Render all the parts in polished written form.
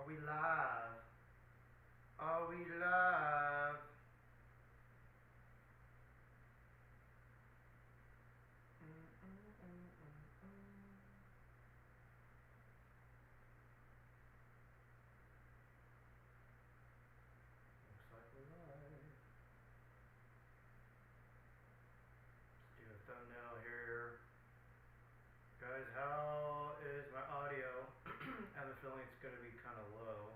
Are we live? Are we live? Looks like we're live. Let's do a thumbnail here. Guys, how is my audio? I have a feeling it's going to be kind of low.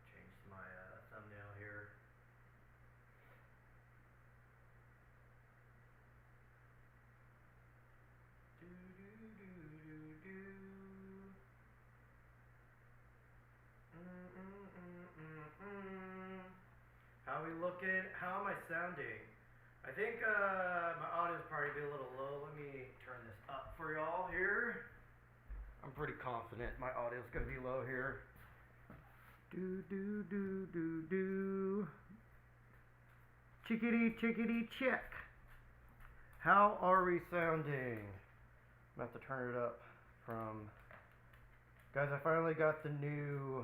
Change my thumbnail here. Do do do do do. How are we looking? How am I sounding? I think my audio's probably be a little low. Let me turn this up for y'all here. I'm pretty confident my audio's gonna be low here. Do do do do do. Chickadee chickadee check. How are we sounding? I'm gonna have to turn it up from. Guys, I finally got the new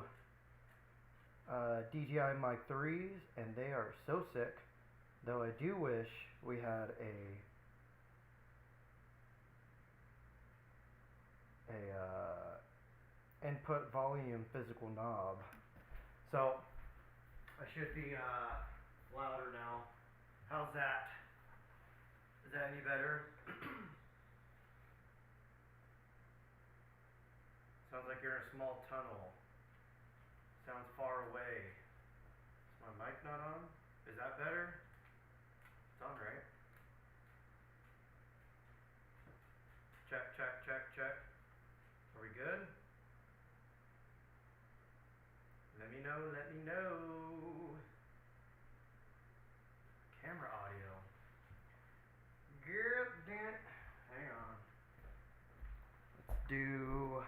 DJI Mic 3s, and they are so sick. Though I do wish we had a input volume physical knob. So I should be louder now. How's that? Is that any better? Sounds like you're in a small tunnel. Sounds far away. Is my mic not on? Is that better? It's on, right? Check, check, check, check. Are we good? Let me know, let me know. Camera audio. Girl, damn. Hang on. Let's do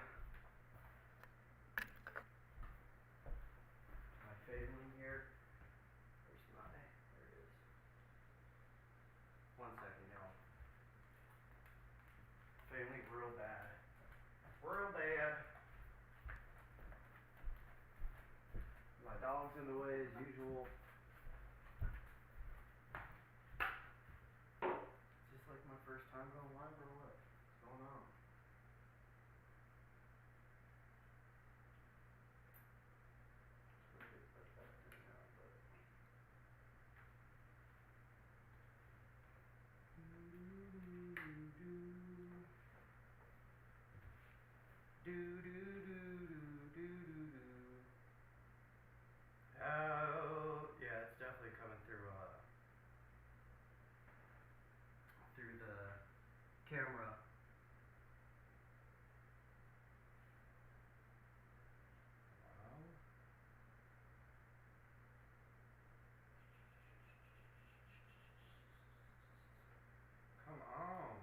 my failing here. Where's my, there it is. 1 second, y'all. Failing real bad. Real bad. My dog's in the way as usual. Is this like my first time going live or what? What's going on? Do do do do do do do. Oh, yeah, it's definitely coming through the camera. Come on.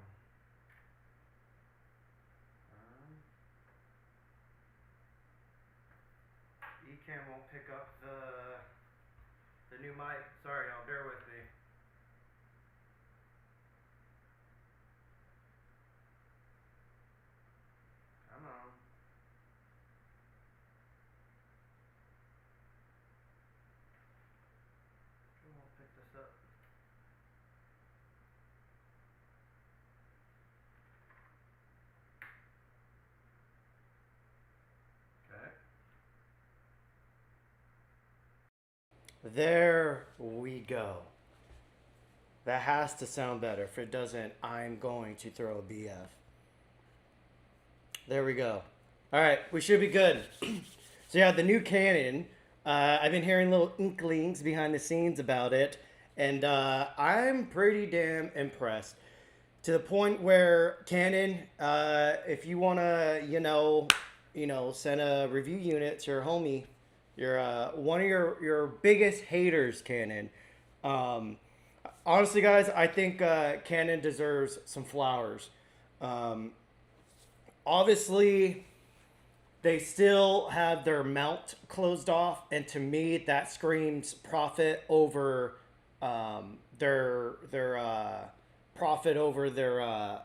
Ecamm won't pick up the new mic. Sorry, y'all, bear with me. Come on. It won't pick this up. Okay. There we go. That has to sound better. If it doesn't, I'm going to throw a BF. There we go. All right, we should be good. So yeah, the new Canon. I've been hearing little inklings behind the scenes about it, and I'm pretty damn impressed. To the point where Canon, if you wanna, send a review unit to your homie, you're one of your biggest haters, Canon. Honestly, guys, I think Canon deserves some flowers. Obviously, they still have their mount closed off, and to me, that screams profit over their profit over their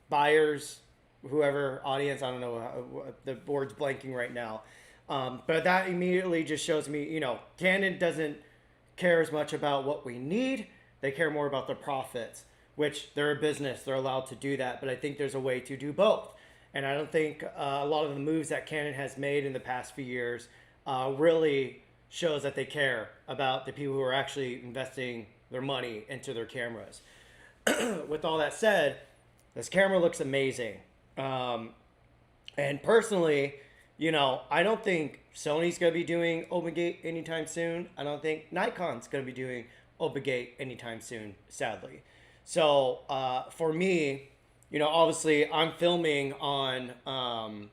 buyers whoever audience, I don't know the board's blanking right now. But that immediately just shows me, Canon doesn't care as much about what we need. They care more about the profits, which they're a business. They're allowed to do that. But I think there's a way to do both. And I don't think a lot of the moves that Canon has made in the past few years really shows that they care about the people who are actually investing their money into their cameras. With all that said, this camera looks amazing. And personally, I don't think Sony's going to be doing open gate anytime soon. I don't think Nikon's going to be doing open gate anytime soon, sadly. So for me, obviously I'm filming on the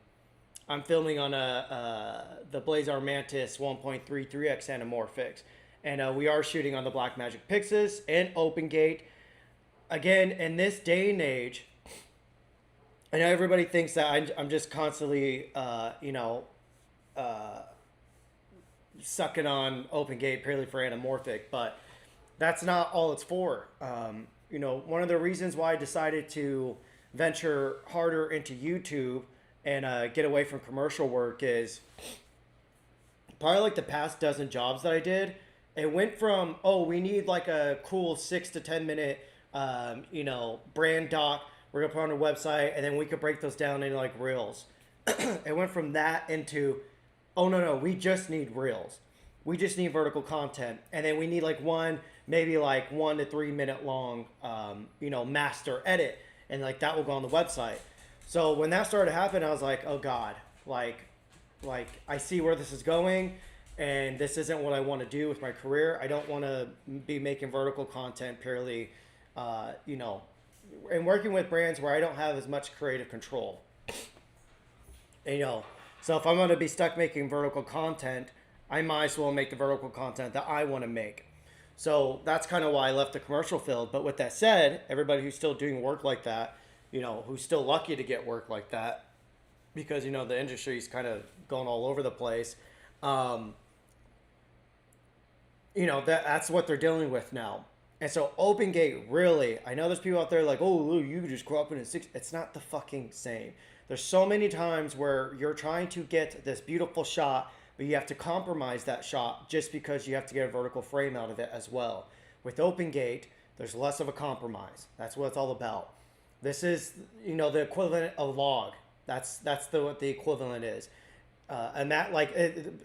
Blazar Mantis 1.33x Anamorphics, and we are shooting on the Blackmagic Pyxis and open gate. Again, in this day and age, I know everybody thinks that I'm just constantly, sucking on open gate purely for anamorphic, but that's not all it's for. One of the reasons why I decided to venture harder into YouTube and get away from commercial work is probably like the past dozen jobs that I did. It went from, we need like a cool 6 to 10 minute, brand doc. We're going to put on a website, and then we could break those down into like reels. It went from that into, no, we just need reels. We just need vertical content. And then we need like maybe 1 to 3 minute long, master edit. And like that will go on the website. So when that started to happen, I was like, oh God, like I see where this is going, and this isn't what I want to do with my career. I don't want to be making vertical content purely, and working with brands where I don't have as much creative control. So if I'm going to be stuck making vertical content, I might as well make the vertical content that I want to make. So that's kind of why I left the commercial field. But with that said, everybody who's still doing work like that, who's still lucky to get work like that, because, the industry's kind of going all over the place. That's what they're dealing with now. And so open gate, really, I know there's people out there like, you could just crop it in 6. It's not the fucking same. There's so many times where you're trying to get this beautiful shot, but you have to compromise that shot just because you have to get a vertical frame out of it as well. With open gate, there's less of a compromise. That's what it's all about. This is, the equivalent of log. That's what the equivalent is. And that,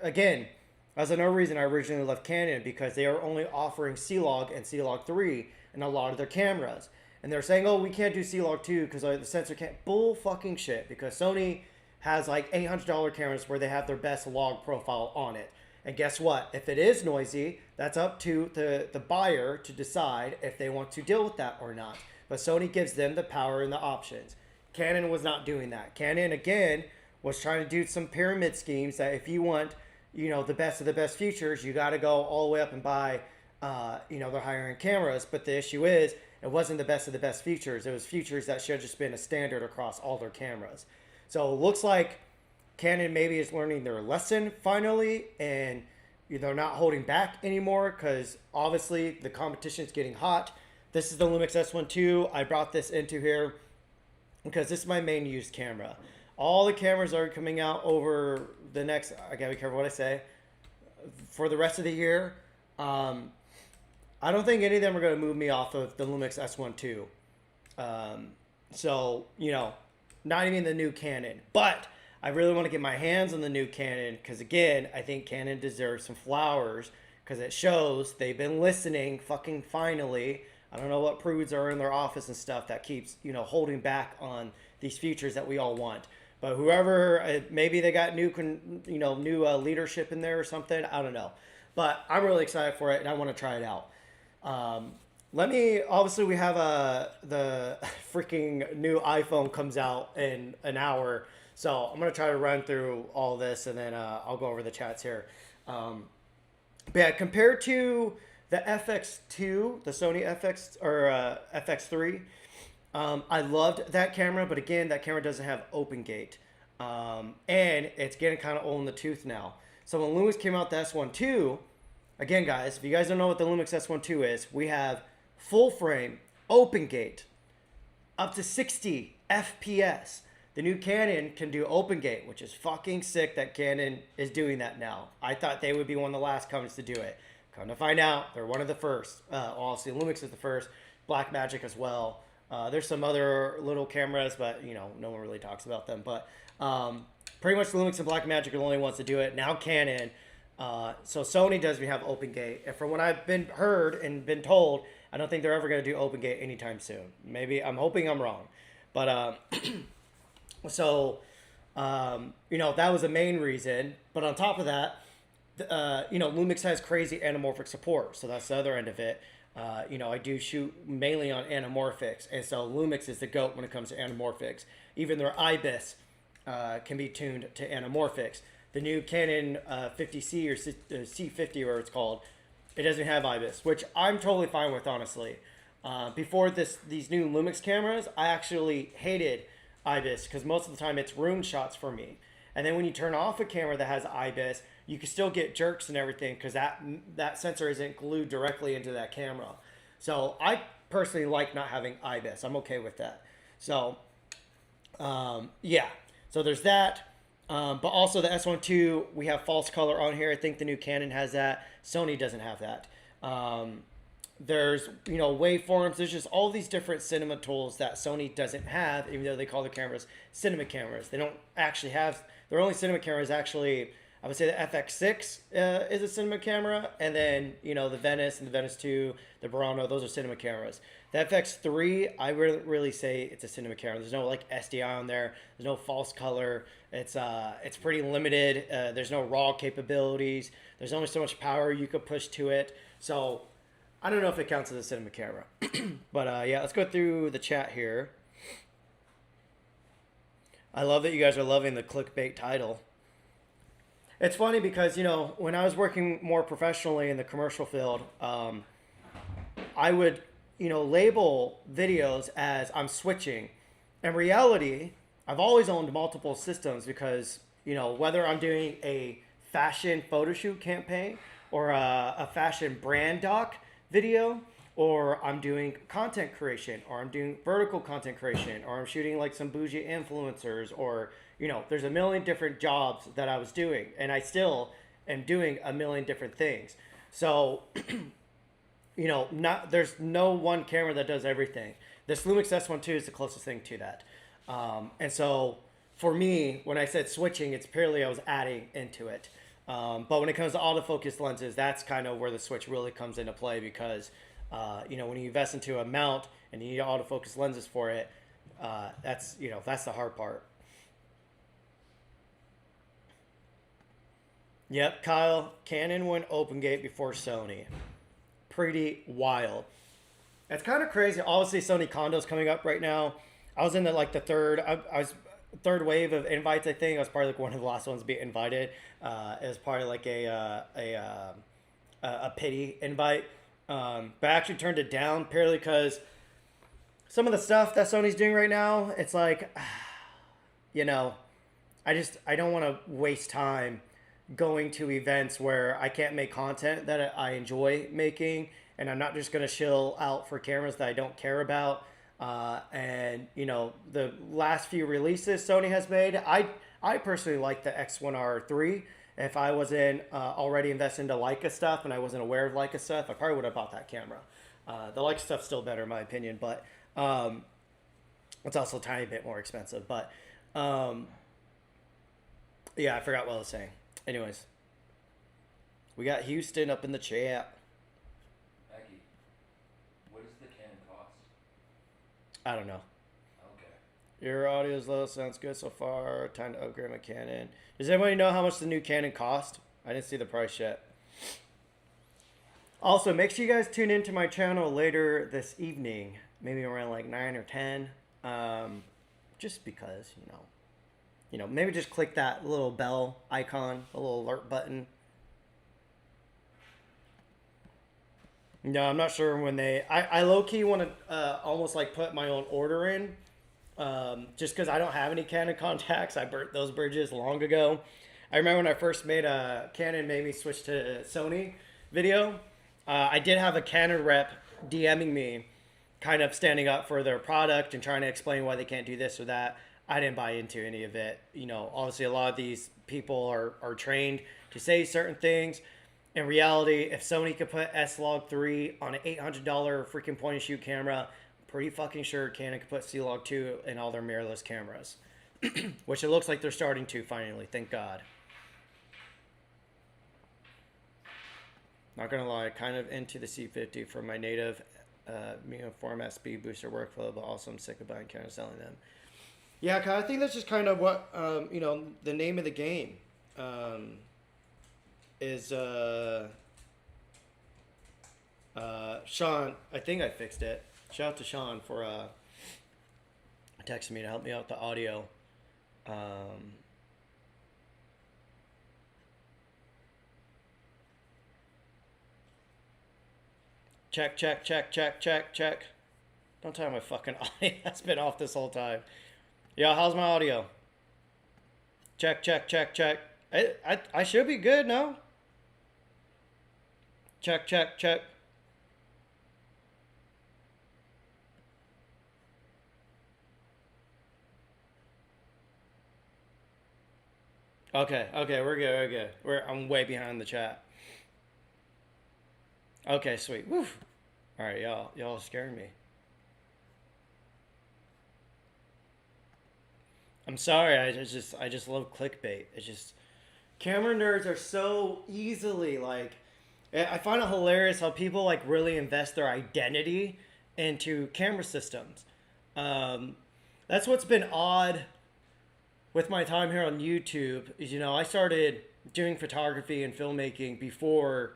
again, that's another reason I originally left Canon, because they are only offering C-Log and C-Log 3 in a lot of their cameras. And they're saying, we can't do C-Log 2 because the sensor can't. Bull fucking shit, because Sony has like $800 cameras where they have their best log profile on it. And guess what? If it is noisy, that's up to the buyer to decide if they want to deal with that or not. But Sony gives them the power and the options. Canon was not doing that. Canon, again, was trying to do some pyramid schemes that if you want, the best of the best features, you got to go all the way up and buy, their higher end cameras. But the issue is, it wasn't the best of the best features. It was features that should have just been a standard across all their cameras. So it looks like Canon maybe is learning their lesson finally, and they're not holding back anymore, because obviously the competition is getting hot. This is the Lumix S1 II. I brought this into here because this is my main used camera. All the cameras are coming out over the next, I gotta be careful what I say, for the rest of the year. I don't think any of them are going to move me off of the Lumix S1 II. So, not even the new Canon. But I really want to get my hands on the new Canon, because, again, I think Canon deserves some flowers, because it shows they've been listening fucking finally. I don't know what prudes are in their office and stuff that keeps, holding back on these features that we all want. But whoever, maybe they got new leadership in there or something. I don't know. But I'm really excited for it, and I want to try it out. Obviously we have the freaking new iPhone comes out in an hour. So I'm going to try to run through all this, and then I'll go over the chats here. But yeah, compared to the FX2, the Sony FX3, I loved that camera, but again, that camera doesn't have open gate. And it's getting kind of old in the tooth now. So when Lumix came out the S1 II, again, guys, if you guys don't know what the Lumix S1 II is, we have full frame, open gate, up to 60 FPS. The new Canon can do open gate, which is fucking sick that Canon is doing that now. I thought they would be one of the last companies to do it. Come to find out, they're one of the first. Obviously, Lumix is the first, Blackmagic as well. There's some other little cameras, but you know, no one really talks about them. But pretty much Lumix and Blackmagic are the only ones to do it. Now Canon. So Sony doesn't have open gate. And from what I've been heard and been told, I don't think they're ever going to do open gate anytime soon. Maybe, I'm hoping I'm wrong. But so, you know, that was the main reason. But on top of that, you know, Lumix has crazy anamorphic support. So that's the other end of it. You know, I do shoot mainly on anamorphics. And so Lumix is the GOAT when it comes to anamorphics. Even their IBIS can be tuned to anamorphics. The new Canon 50C or C50, whatever it's called, it doesn't have IBIS, which I'm totally fine with, honestly. Before these new Lumix cameras, I actually hated IBIS because most of the time it's room shots for me. And then when you turn off a camera that has IBIS, you can still get jerks and everything because that sensor isn't glued directly into that camera. So I personally like not having IBIS. I'm okay with that. So yeah, so there's that. But also the S1 we have false color on here. I think the new Canon has that. Sony doesn't have that. There's, you know, waveforms. There's just all these different cinema tools that Sony doesn't have, even though they call their cameras cinema cameras. They don't actually have, their only cinema camera is actually, I would say the FX3 is a cinema camera. And then, you know, the Venice and the Venice 2, the Burano, those are cinema cameras. The FX3, I wouldn't really say it's a cinema camera. There's no like SDI on there. There's no false color. It's pretty limited. There's no RAW capabilities. There's only so much power you could push to it. So I don't know if it counts as a cinema camera. But yeah, let's go through the chat here. I love that you guys are loving the clickbait title. It's funny because, you know, when I was working more professionally in the commercial field, I would, you know, label videos as I'm switching. In reality, I've always owned multiple systems because, you know, whether I'm doing a fashion photo shoot campaign or a fashion brand doc video, or I'm doing content creation, or I'm doing vertical content creation, or I'm shooting like some bougie influencers, or, you know, there's a million different jobs that I was doing, and I still am doing a million different things. So, you know, there's no one camera that does everything. This Lumix S1 is the closest thing to that. And so for me, when I said switching, it's purely I was adding into it. But when it comes to autofocus lenses, that's kind of where the switch really comes into play because, you know, when you invest into a mount and you need autofocus lenses for it, that's, you know, that's the hard part. Yep, Kyle, Canon went open gate before Sony. Pretty wild. It's kind of crazy. Obviously, Sony Condo's coming up right now. I was in the like the third third wave of invites. I think I was probably like one of the last ones to be invited. It was probably like a pity invite, but I actually turned it down purely because some of the stuff that Sony's doing right now, it's like, you know, I don't want to waste time going to events where I can't make content that I enjoy making, and I'm not just going to chill out for cameras that I don't care about. And, you know, the last few releases Sony has made, I personally like the X1R3. If I wasn't already invested into Leica stuff and I wasn't aware of Leica stuff, I probably would have bought that camera. The Leica stuff's still better in my opinion, but it's also a tiny bit more expensive. But yeah, I forgot what I was saying. Anyways, we got Houston up in the chat. Becky, what does the Canon cost? I don't know. Okay. Your audio is low. Sounds good so far. Time to upgrade my Canon. Does anybody know how much the new Canon cost? I didn't see the price yet. Also, make sure you guys tune into my channel later this evening. Maybe around like 9 or 10. Just because, you know, maybe just click that little bell icon, a little alert button. No, I'm not sure when I low-key want to almost like put my own order in. Just because I don't have any Canon contacts. I burnt those bridges long ago. I remember when I first made a Canon made me switch to Sony video. I did have a Canon rep DMing me, kind of standing up for their product and trying to explain why they can't do this or that. I didn't buy into any of it. You know, obviously a lot of these people are trained to say certain things. In reality, if Sony could put S-Log3 on an $800 freaking point and shoot camera, I'm pretty fucking sure Canon could put C-Log2 in all their mirrorless cameras. Which it looks like they're starting to finally, thank God. Not gonna lie, kind of into the C50 for my native format speed booster workflow, but also I'm sick of buying Canon selling them. Yeah, I think that's just kind of what you know, the name of the game is. Sean, I think I fixed it. Shout out to Sean for texting me to help me out with the audio. Check, check, check, check, check, check. Don't tell me my fucking audio has been off this whole time. Yo, how's my audio? Check, check, check, check. I should be good, no? Check, check, check. Okay, we're good, I'm way behind the chat. Okay, sweet. Woo. All right, y'all scaring me. I'm sorry. I just love clickbait. It's just camera nerds are so easily like. I find it hilarious how people like really invest their identity into camera systems. That's what's been odd with my time here on YouTube. Is, you know, I started doing photography and filmmaking before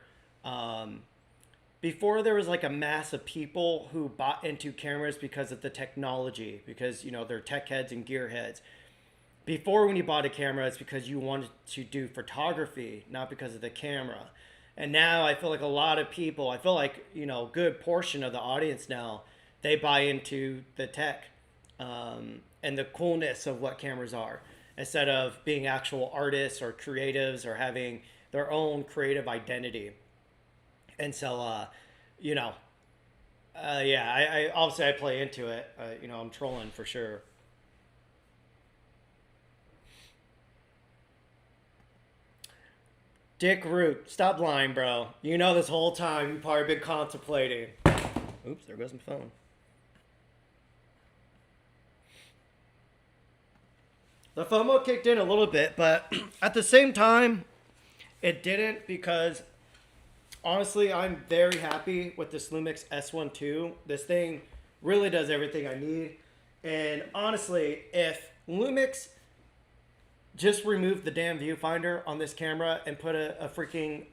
there was like a mass of people who bought into cameras because of the technology, because, you know, they're tech heads and gear heads. Before, when you bought a camera, it's because you wanted to do photography, not because of the camera. And now I feel like a lot of people, I feel like, you know, a good portion of the audience now, they buy into the tech and the coolness of what cameras are, instead of being actual artists or creatives or having their own creative identity. And so, you know, yeah, I obviously I play into it. You know, I'm trolling for sure. Dick Root, stop lying, bro. You know this whole time you've probably been contemplating. Oops, there goes my phone. The FOMO kicked in a little bit, but at the same time, it didn't, because honestly, I'm very happy with this Lumix S1 II. This thing really does everything I need. And honestly, if Lumix just removed the damn viewfinder on this camera and put a freaking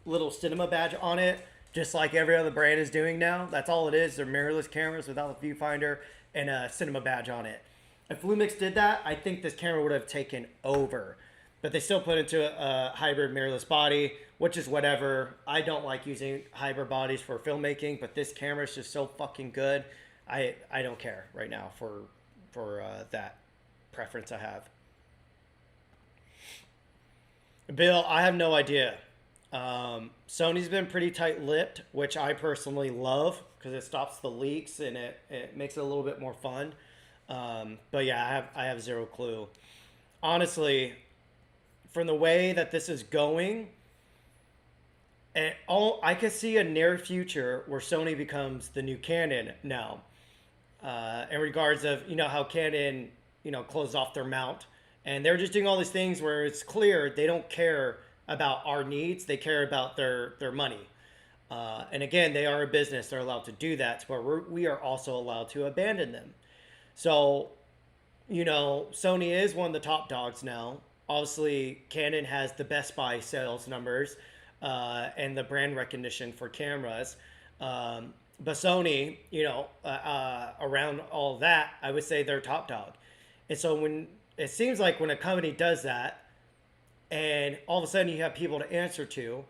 little cinema badge on it, just like every other brand is doing now, that's all it is. They're mirrorless cameras without a viewfinder and a cinema badge on it. If Lumix did that, I think this camera would have taken over. But they still put it into a hybrid mirrorless body, which is whatever. I don't like using hybrid bodies for filmmaking, but this camera is just so fucking good. I don't care right now for that preference I have. Bill, I have no idea. Sony's been pretty tight-lipped, which I personally love because it stops the leaks and it makes it a little bit more fun. But yeah, I have zero clue. Honestly, from the way that this is going, I could see a near future where Sony becomes the new Canon now. In regards of, you know, how Canon, you know, closed off their mount. And they're just doing all these things where it's clear they don't care about our needs. They care about their money. And again, they are a business. They're allowed to do that. But we are also allowed to abandon them. So, you know, Sony is one of the top dogs now. Obviously, Canon has the Best Buy sales numbers and the brand recognition for cameras. But Sony, you know, around all that, I would say they're top dog. And so when it seems like when a company does that and all of a sudden you have people to answer to,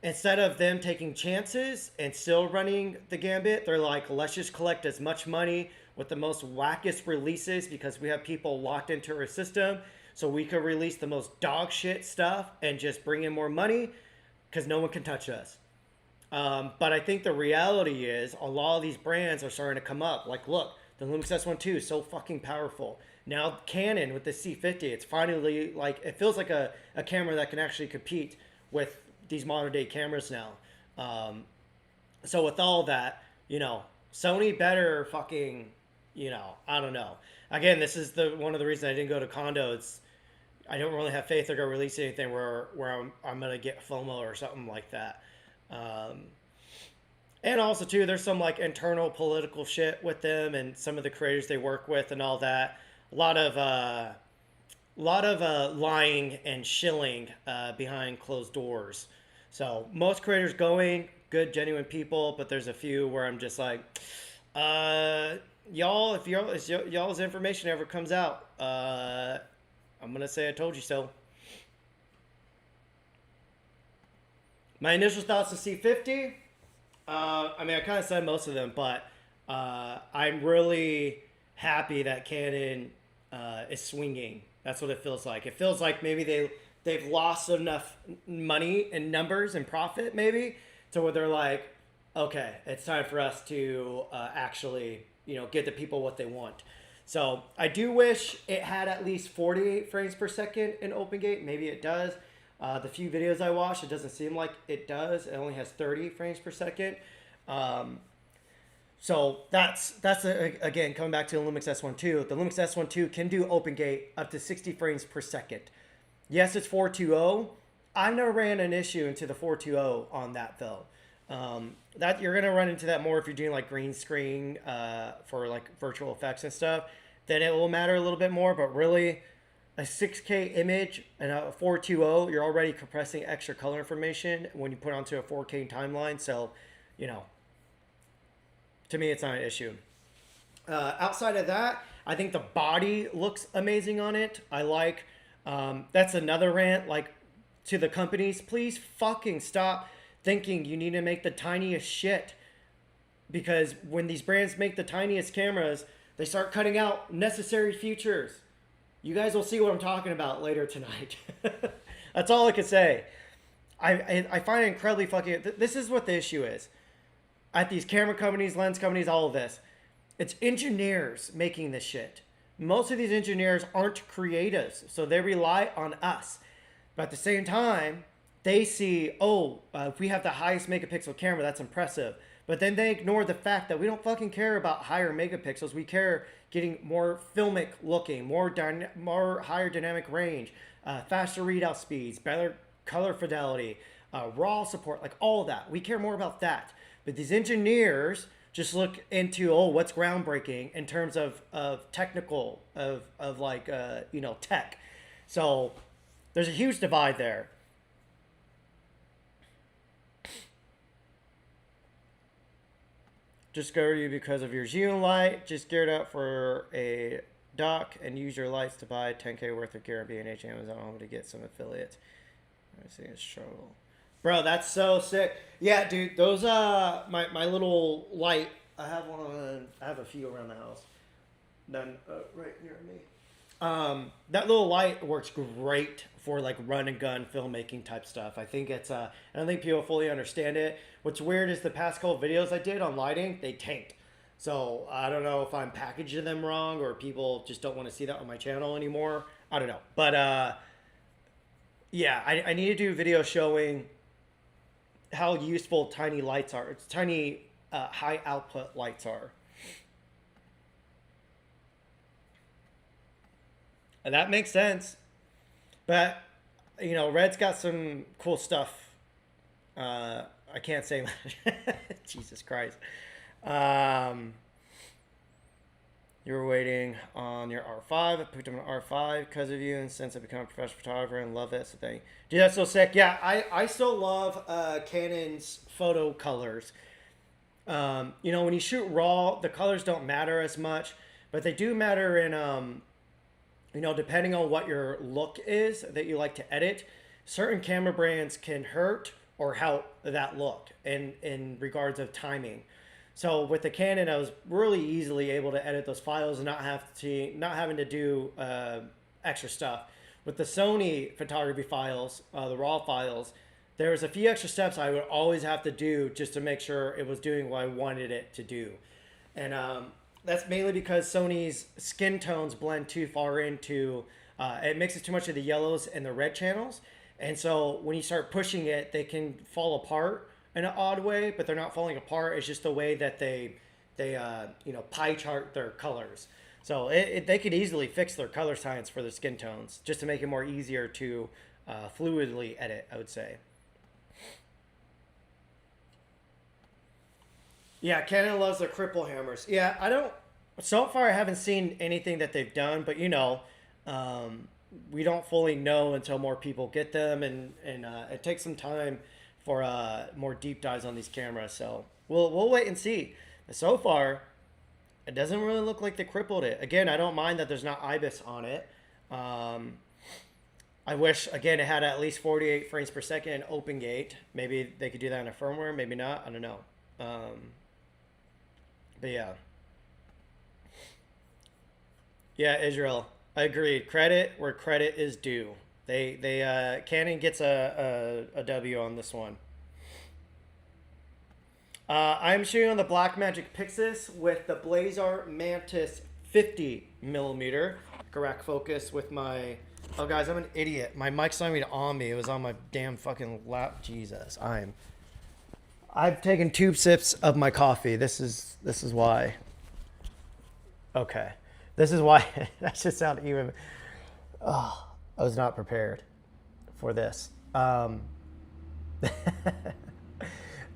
instead of them taking chances and still running the gambit, they're like, let's just collect as much money with the most wackest releases because we have people locked into our system, so we could release the most dog shit stuff and just bring in more money because no one can touch us. But I think the reality is a lot of these brands are starting to come up. Like, look, the Lumix S1 II is so fucking powerful. Now Canon with the C50, it's finally like, it feels like a camera that can actually compete with these modern day cameras now. So with all that, you know, Sony better fucking, you know, I don't know. Again, this is the one of the reasons I didn't go to Condo. It's I don't really have faith they're gonna release anything where I'm gonna get FOMO or something like that. And also too, there's some like internal political shit with them and some of the creators they work with and all that. A lot of lying and shilling behind closed doors. So most creators going good, genuine people, but there's a few where I'm just like, y'all, if y'all's information ever comes out, I'm gonna say I told you so. My initial thoughts of C50. I mean, I kind of said most of them, but I'm really happy that Canon is swinging. That's what it feels like. It feels like maybe they've lost enough money and numbers and profit, maybe, to where they're like, okay, it's time for us to actually, you know, get the people what they want. So I do wish it had at least 48 frames per second in OpenGate. Maybe it does. The few videos I watched, it doesn't seem like it does. It only has 30 frames per second. So that's again, coming back to the Lumix S1 II. The Lumix S1 II can do OpenGate up to 60 frames per second. Yes, it's 420. I've never ran an issue into the 420 on that though. That you're gonna run into that more if you're doing like green screen for like virtual effects and stuff. Then it will matter a little bit more. But really, a 6K image and a 420, you're already compressing extra color information when you put onto a 4K timeline. So, you know, to me, it's not an issue. Outside of that, I think the body looks amazing on it. I like. That's another rant. Like, to the companies, please fucking stop thinking you need to make the tiniest shit, because when these brands make the tiniest cameras, they start cutting out necessary features. You guys will see what I'm talking about later tonight. That's all I can say. I find it incredibly fucking... This is what the issue is. At these camera companies, lens companies, all of this. It's engineers making this shit. Most of these engineers aren't creatives, so they rely on us. But at the same time, they see, if we have the highest megapixel camera, that's impressive. But then they ignore the fact that we don't fucking care about higher megapixels. We care getting more filmic looking, more higher dynamic range, faster readout speeds, better color fidelity, RAW support, like all of that. We care more about that. But these engineers just look into, what's groundbreaking in terms of technical, of like, you know, tech. So there's a huge divide there. Just go to you because of your Xeon light. Just geared up for a dock and use your lights to buy 10K worth of gear on B&H Amazon home to get some affiliates. I see it's struggle. Bro, that's so sick. Yeah, dude, those my little light. I have one. I have a few around the house. Done right near me. That little light works great for like run and gun filmmaking type stuff. I think it's I don't think people fully understand it. What's weird is the past couple videos I did on lighting, they tanked. So I don't know if I'm packaging them wrong or people just don't want to see that on my channel anymore. I don't know. But yeah, I need to do a video showing how useful tiny lights are. It's tiny high output lights are. And that makes sense. But, you know, Red's got some cool stuff. I can't say much. Jesus Christ. You were waiting on your R5. I picked up an R5 because of you, and since I've become a professional photographer and love it, so thank you. Dude, that's so sick. Yeah, I still love Canon's photo colors. You know, when you shoot RAW, the colors don't matter as much, but they do matter in, you know, depending on what your look is that you like to edit. Certain camera brands can hurt or help that look in regards of timing. So with the Canon, I was really easily able to edit those files and not having to do extra stuff. With the Sony photography files, the RAW files, there was a few extra steps I would always have to do just to make sure it was doing what I wanted it to do. And That's mainly because Sony's skin tones blend too far into, it mixes too much of the yellows and the red channels. And so when you start pushing it, they can fall apart in an odd way, but they're not falling apart. It's just the way that they pie chart their colors. So they could easily fix their color science for their skin tones just to make it more easier to fluidly edit, I would say. Yeah, Canon loves their cripple hammers. Yeah, I don't. So far, I haven't seen anything that they've done, but we don't fully know until more people get them, and it takes some time for more deep dives on these cameras. So we'll wait and see. But so far, it doesn't really look like they crippled it. Again, I don't mind that there's not IBIS on it. I wish, again, it had at least 48 frames per second in open gate. Maybe they could do that in a firmware, maybe not. I don't know. But yeah. Yeah, Israel. I agree. Credit where credit is due. Canon gets a W on this one. I'm shooting on the Blackmagic Pyxis with the Blazar Mantis 50mm. Correct focus with my... Oh, guys, I'm an idiot. My mic's not even on me. It was on my damn fucking lap. Jesus, I've taken 2 sips of my coffee. This is why. Okay. This is why. That just sounded even... Oh, I was not prepared for this.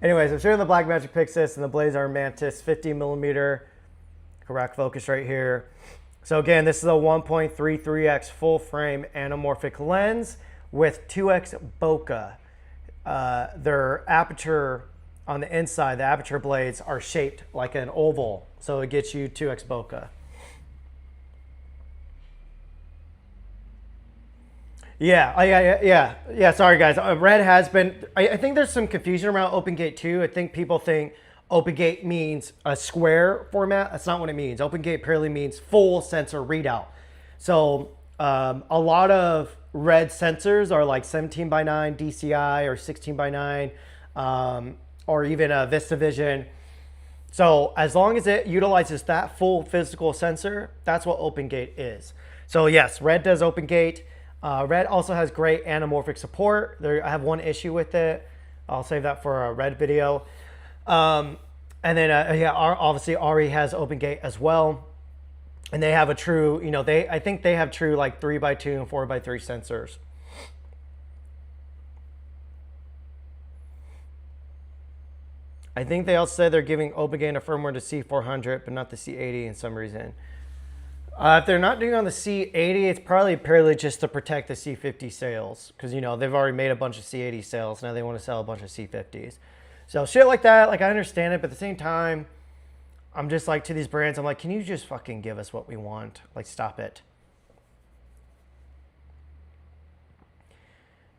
Anyways, I'm showing the Blackmagic Pyxis and the Blazar Mantis 50mm. Correct focus right here. So again, this is a 1.33x full frame anamorphic lens with 2x bokeh. Their aperture on the inside, the aperture blades are shaped like an oval, so it gets you 2x bokeh. Yeah. Sorry, guys. Red has been. I think there's some confusion around OpenGate too. I think people think OpenGate means a square format. That's not what it means. OpenGate purely means full sensor readout. So a lot of red sensors are like 17:9 DCI or 16:9, or even a VistaVision. So as long as it utilizes that full physical sensor, that's what OpenGate is. So yes, Red does OpenGate. Red also has great anamorphic support. I have one issue with it. I'll save that for a Red video. And then obviously Ari has OpenGate as well. And they have a true, I think they have true like 3x2 and 4x3 sensors. I think they also said they're giving OpenGate a firmware to C400, but not the C80 in some reason. If they're not doing on the C80, it's probably purely just to protect the C50 sales. Because, they've already made a bunch of C80 sales. Now they want to sell a bunch of C50s. So shit like that, like I understand it. But at the same time, I'm just like to these brands, I'm like, can you just fucking give us what we want? Like, stop it.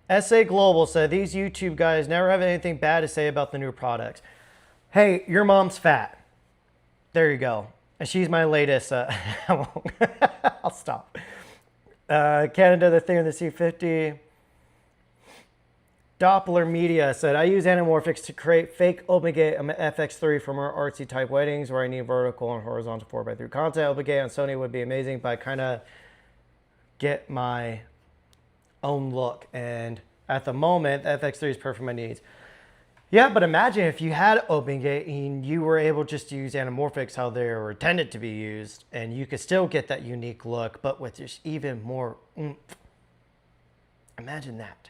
SA Global said, these YouTube guys never have anything bad to say about the new products. Hey, your mom's fat. There you go. And she's my latest. I'll stop. Canada, the thing in the C50. Doppler Media said, I use anamorphics to create fake OpenGate FX3 from our artsy type weddings where I need vertical and horizontal 4x3 content. OpenGate on Sony would be amazing, but I kind of get my own look. And at the moment, the FX3 is perfect for my needs. Yeah, but imagine if you had OpenGate and you were able just to use anamorphics how they were intended to be used, and you could still get that unique look, but with just even more oomph. Imagine that.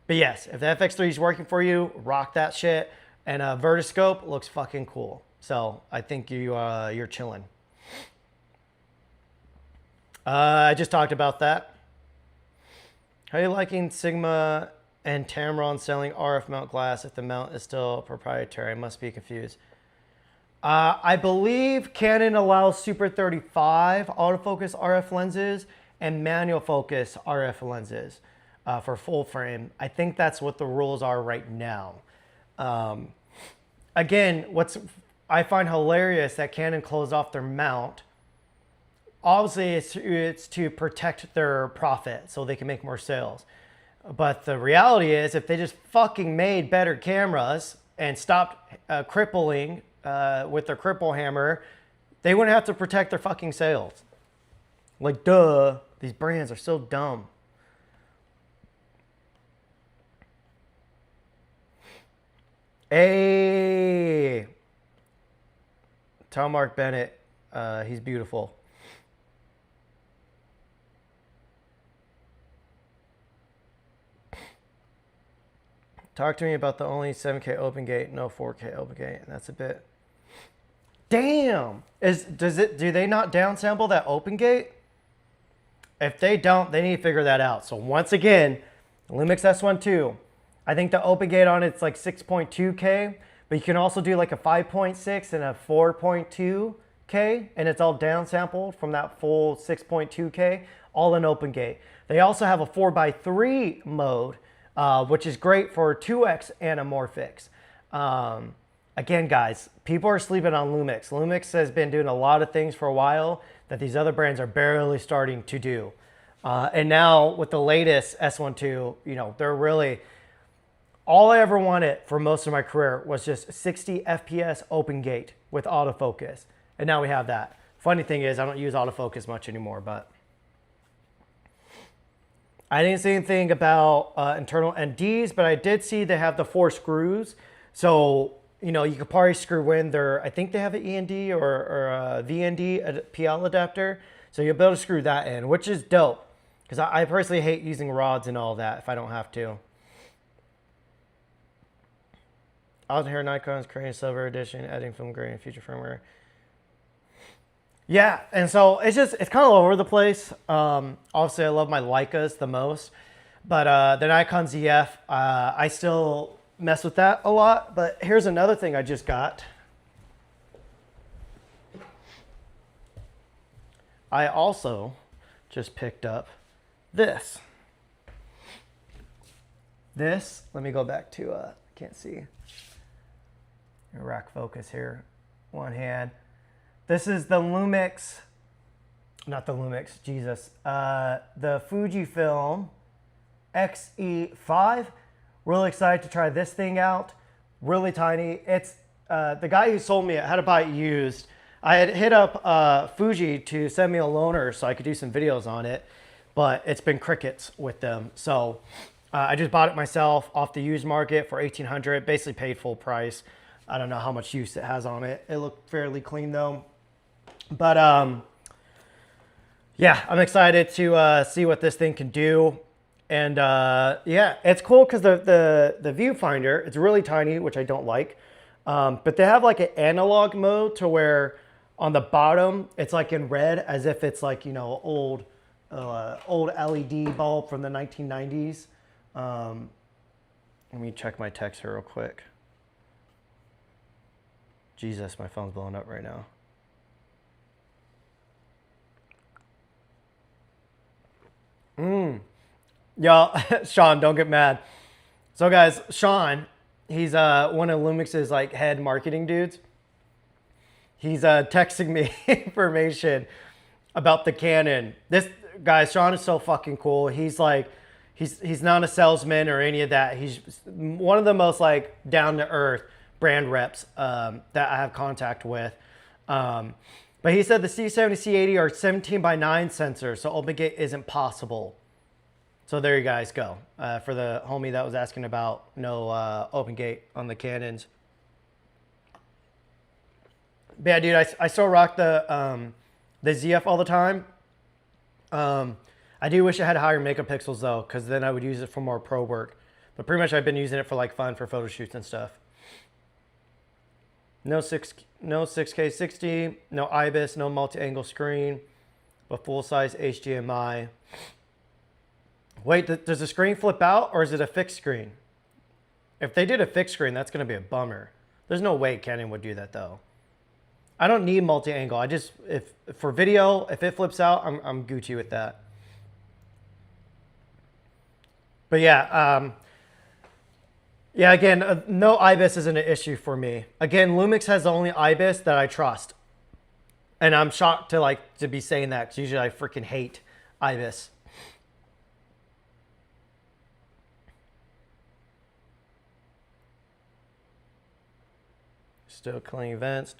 But yes, if the FX3 is working for you, rock that shit. And Vertiscope looks fucking cool. So I think you're chilling. I just talked about that. How are you liking Sigma and Tamron selling RF mount glass if the mount is still proprietary? I must be confused. I believe Canon allows Super 35 autofocus RF lenses and manual focus RF lenses for full frame. I think that's what the rules are right now. Again, I find hilarious that Canon closed off their mount. Obviously, it's to protect their profit so they can make more sales. But the reality is, if they just fucking made better cameras and stopped crippling with their cripple hammer, They wouldn't have to protect their fucking sales. Like, duh. These brands are so dumb. Hey. Tell Mark Bennett he's beautiful. Talk to me about the only 7K open gate, no 4K open gate. That's a bit. Damn. Do they not downsample that open gate? If they don't, they need to figure that out. So once again, Lumix S1 II. I think the open gate on it's like 6.2K, but you can also do like a 5.6 and a 4.2K, and it's all downsampled from that full 6.2K, all in open gate. They also have a 4x3 mode, which is great for 2x anamorphics. Again, guys, people are sleeping on Lumix. Lumix has been doing a lot of things for a while that these other brands are barely starting to do. And now with the latest S1 II, you know, they're really, all I ever wanted for most of my career was just 60 FPS open gate with autofocus. And now we have that. Funny thing is, I don't use autofocus much anymore, but I didn't see anything about internal NDs, but I did see they have the 4 screws. So, you know, you could probably screw in their, I think they have an END or a VND PL adapter. So you'll be able to screw that in, which is dope. Because I personally hate using rods and all that if I don't have to. I was here Nikon's creating silver edition, editing film grain and future firmware. Yeah, and so it's kind of all over the place. Obviously, I love my Leicas the most. But the Nikon ZF, I still mess with that a lot. But here's another thing I just got. I also just picked up this. This, let me go back to, I can't see. Rack focus here, one hand. This is the Lumix, not the Lumix, Jesus. The Fujifilm X-E5. Really excited to try this thing out. Really tiny. It's the guy who sold me it, had to buy it used. I had hit up Fuji to send me a loaner so I could do some videos on it, but it's been crickets with them. So I just bought it myself off the used market for $1,800, basically paid full price. I don't know how much use it has on it. It looked fairly clean though. But yeah, I'm excited to see what this thing can do. And yeah, it's cool because the viewfinder, it's really tiny, which I don't like. But they have like an analog mode to where on the bottom, it's like in red as if it's like, you know, old LED bulb from the 1990s. Let me check my text here real quick. Jesus, my phone's blowing up right now. Y'all, Sean, don't get mad. So guys, Sean, he's one of Lumix's like head marketing dudes. He's texting me information about the Canon. This guy, Sean, is so fucking cool. He's like, he's not a salesman or any of that. He's one of the most like down to earth brand reps that I have contact with. But he said the C70, C80 are 17:9 sensors, so open gate isn't possible. So there you guys go. For the homie that was asking about no open gate on the Canons. But yeah, dude, I still rock the ZF all the time. I do wish I had higher megapixels though, because then I would use it for more pro work. But pretty much I've been using it for like fun for photo shoots and stuff. No 6K 60, no IBIS, no multi-angle screen, but full-size HDMI. Wait, does the screen flip out or is it a fixed screen? If they did a fixed screen, that's going to be a bummer. There's no way Canon would do that though. I don't need multi-angle. I just, if for video, if it flips out, I'm Gucci with that. But yeah, yeah, again, no IBIS isn't an issue for me. Again, Lumix has the only IBIS that I trust. And I'm shocked to be saying that because usually I freaking hate IBIS. Still clean vents.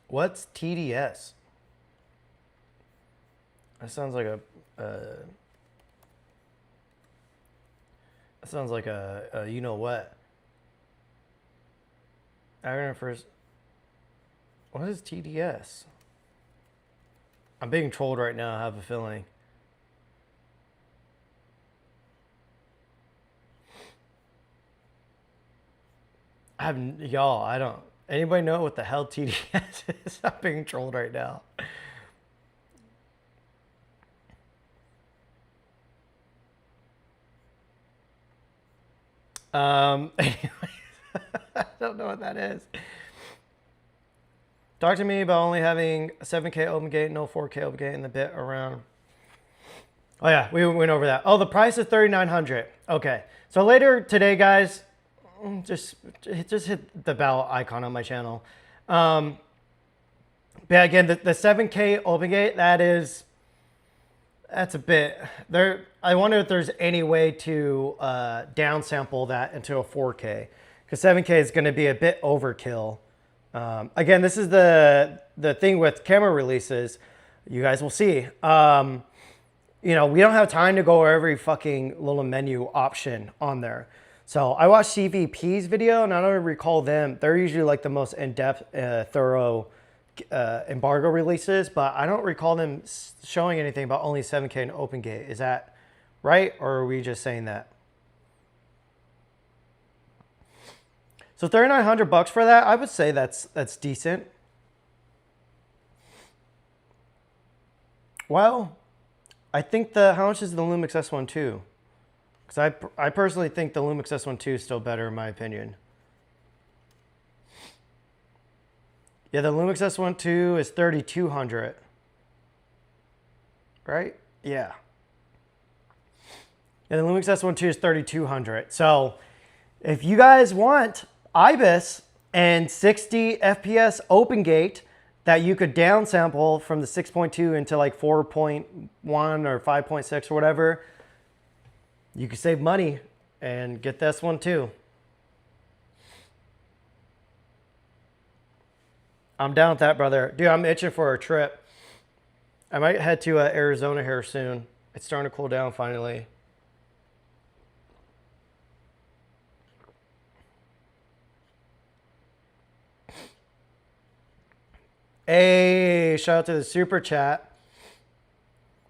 What's TDS? That sounds like a. That sounds like a you know what. Acronym first. What is TDS? I'm being trolled right now. I have a feeling. Y'all. I don't. Anybody know what the hell TDS is? I'm being trolled right now. Anyway, I don't know what that is. Talk to me about only having a 7K open gate, no 4K open gate in the bit around. Oh yeah, we went over that. Oh, the price is $3,900. Okay, so later today, guys, just hit the bell icon on my channel. But again, the 7K open gate, that's a bit there. I wonder if there's any way to downsample that into a 4K, because 7K is going to be a bit overkill. Again, this is the thing with camera releases. You guys will see. You know, we don't have time to go over every fucking little menu option on there. So I watched CVP's video, and I don't recall them. They're usually like the most in-depth, thorough embargo releases, but I don't recall them showing anything about only 7K and open gate. Is that right, or are we just saying that? So $3,900 for that, I would say that's decent. Well, I think how much is the Lumix S1 II? Because I personally think the Lumix S1 II is still better in my opinion. Yeah, the Lumix S1 II is $3,200. Right? Yeah. And the Lumix S1 II is $3,200. So if you guys want IBIS and 60 FPS open gate that you could downsample from the 6.2 into like 4.1 or 5.6 or whatever, you could save money and get this one too. I'm down with that, brother. Dude, I'm itching for a trip. I might head to Arizona here soon. It's starting to cool down finally. Hey, shout out to the super chat.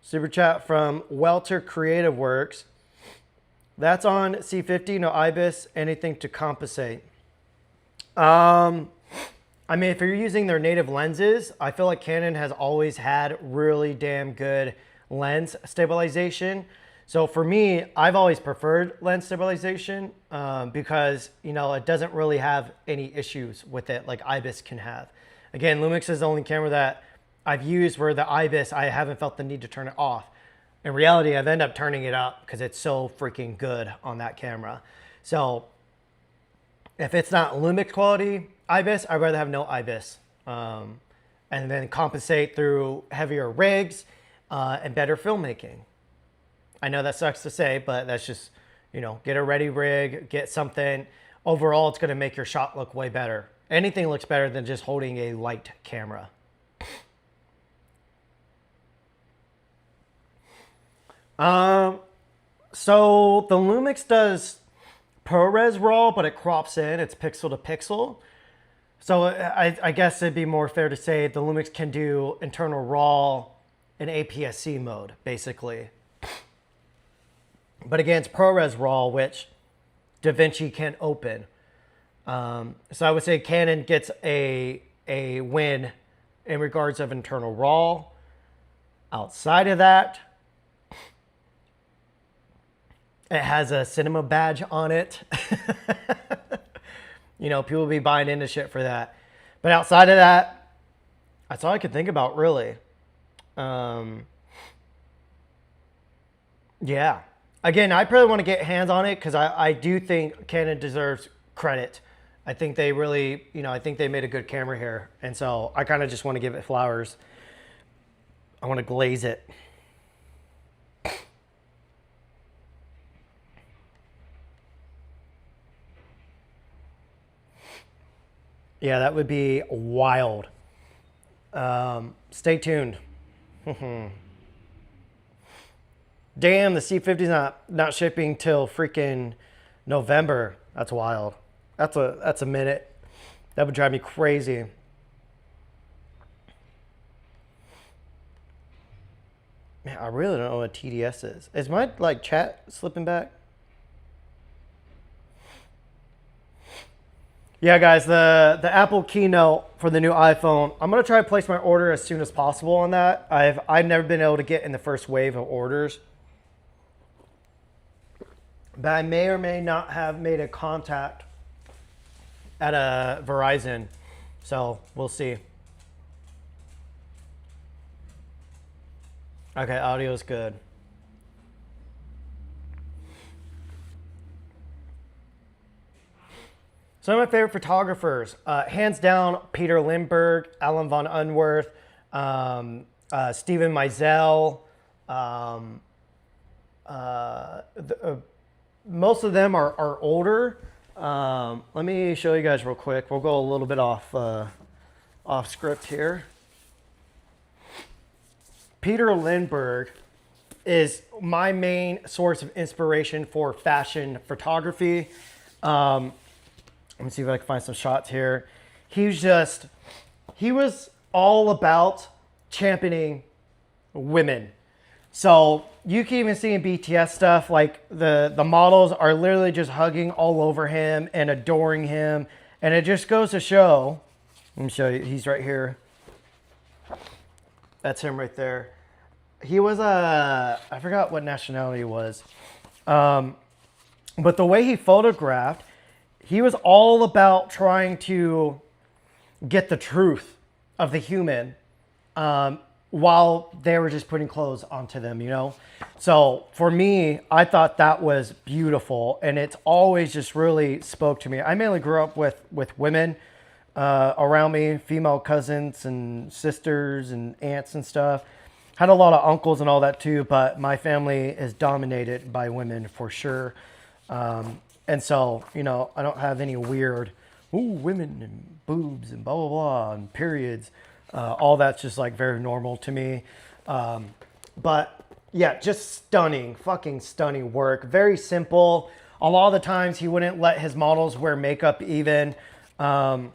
Super chat from Welter Creative Works. That's on C50, no IBIS, anything to compensate. I mean, if you're using their native lenses, I feel like Canon has always had really damn good lens stabilization. So for me, I've always preferred lens stabilization because, you know, it doesn't really have any issues with it like IBIS can have. Again, Lumix is the only camera that I've used where the IBIS, I haven't felt the need to turn it off. In reality, I've ended up turning it up because it's so freaking good on that camera. So if it's not Lumix quality IBIS, I'd rather have no IBIS. And then compensate through heavier rigs and better filmmaking. I know that sucks to say, but that's just, you know, get a ready rig, get something. Overall, it's going to make your shot look way better. Anything looks better than just holding a light camera. So the Lumix does ProRes RAW, but it crops in. It's pixel to pixel. So I guess it'd be more fair to say the Lumix can do internal RAW in APS-C mode, basically. But again, it's ProRes RAW, which DaVinci can't open. So I would say Canon gets a win in regards of internal RAW. Outside of that, it has a cinema badge on it. You know, people will be buying into shit for that. But outside of that, that's all I could think about, really. Yeah. Again, I probably want to get hands on it because I do think Canon deserves credit. I think they really, you know, I think they made a good camera here. And so I kind of just want to give it flowers. I want to glaze it. Yeah, that would be wild. Stay tuned. Damn, the C50's not shipping till freaking November. That's wild. That's a minute. That would drive me crazy. Man, I really don't know what TDS is. Is my like chat slipping back? Yeah, guys, the Apple keynote for the new iPhone. I'm gonna try to place my order as soon as possible on that. I've never been able to get in the first wave of orders, but I may or may not have made a contact at a Verizon, so we'll see. Okay, audio is good. Some of my favorite photographers, hands down, Peter Lindbergh, Alan von Unwerth, Steven Meisel. Most of them are older. Let me show you guys real quick. We'll go a little bit off script here. Peter Lindbergh is my main source of inspiration for fashion photography. Let me see if I can find some shots here. He was all about championing women. So you can even see in BTS stuff, like the models are literally just hugging all over him and adoring him. And it just goes to show, let me show you, he's right here. That's him right there. He was I forgot what nationality he was. But the way he photographed, he was all about trying to get the truth of the human while they were just putting clothes onto them, you know? So for me, I thought that was beautiful, and it's always just really spoke to me. I mainly grew up with women around me, female cousins and sisters and aunts and stuff. Had a lot of uncles and all that too, but my family is dominated by women for sure. And so, you know, I don't have any weird, ooh, women and boobs and blah, blah, blah, and periods. All that's just like very normal to me. But yeah, just stunning, fucking stunning work. Very simple. A lot of the times he wouldn't let his models wear makeup even. And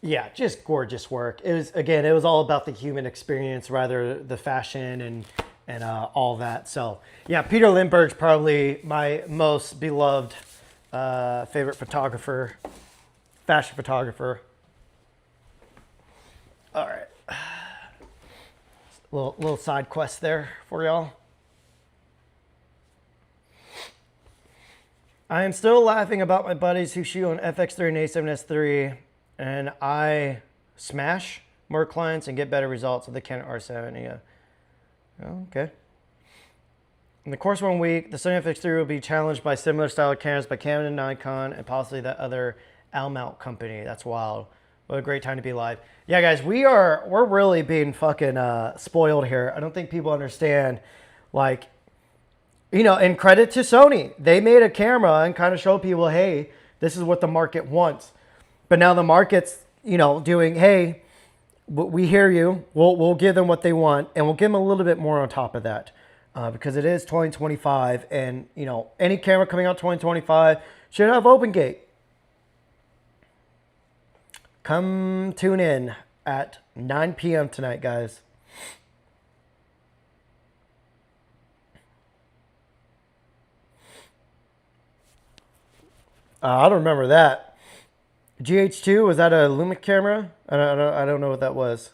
yeah, just gorgeous work. It was all about the human experience rather the fashion and all that. So yeah, Peter Lindbergh's probably my most beloved favorite photographer, fashion photographer. All right, little side quest there for y'all. I am still laughing about my buddies who shoot on FX3 and A7S3, and I smash more clients and get better results with the Canon R7. Yeah. Oh, okay. In the course of 1 week, the Sony FX3 will be challenged by similar style cameras by Canon and Nikon and possibly that other L-mount company. That's wild. What a great time to be alive. Yeah, guys, we're really being fucking spoiled here. I don't think people understand, like, you know, and credit to Sony. They made a camera and kind of showed people, hey, this is what the market wants. But now the market's, you know, doing, hey, we hear you. We'll give them what they want, and we'll give them a little bit more on top of that, because it is 2025, and you know, any camera coming out 2025 should have open gate. Come tune in at 9 p.m. tonight, guys. I don't remember that. GH2, was that a Lumix camera? I don't know what that was.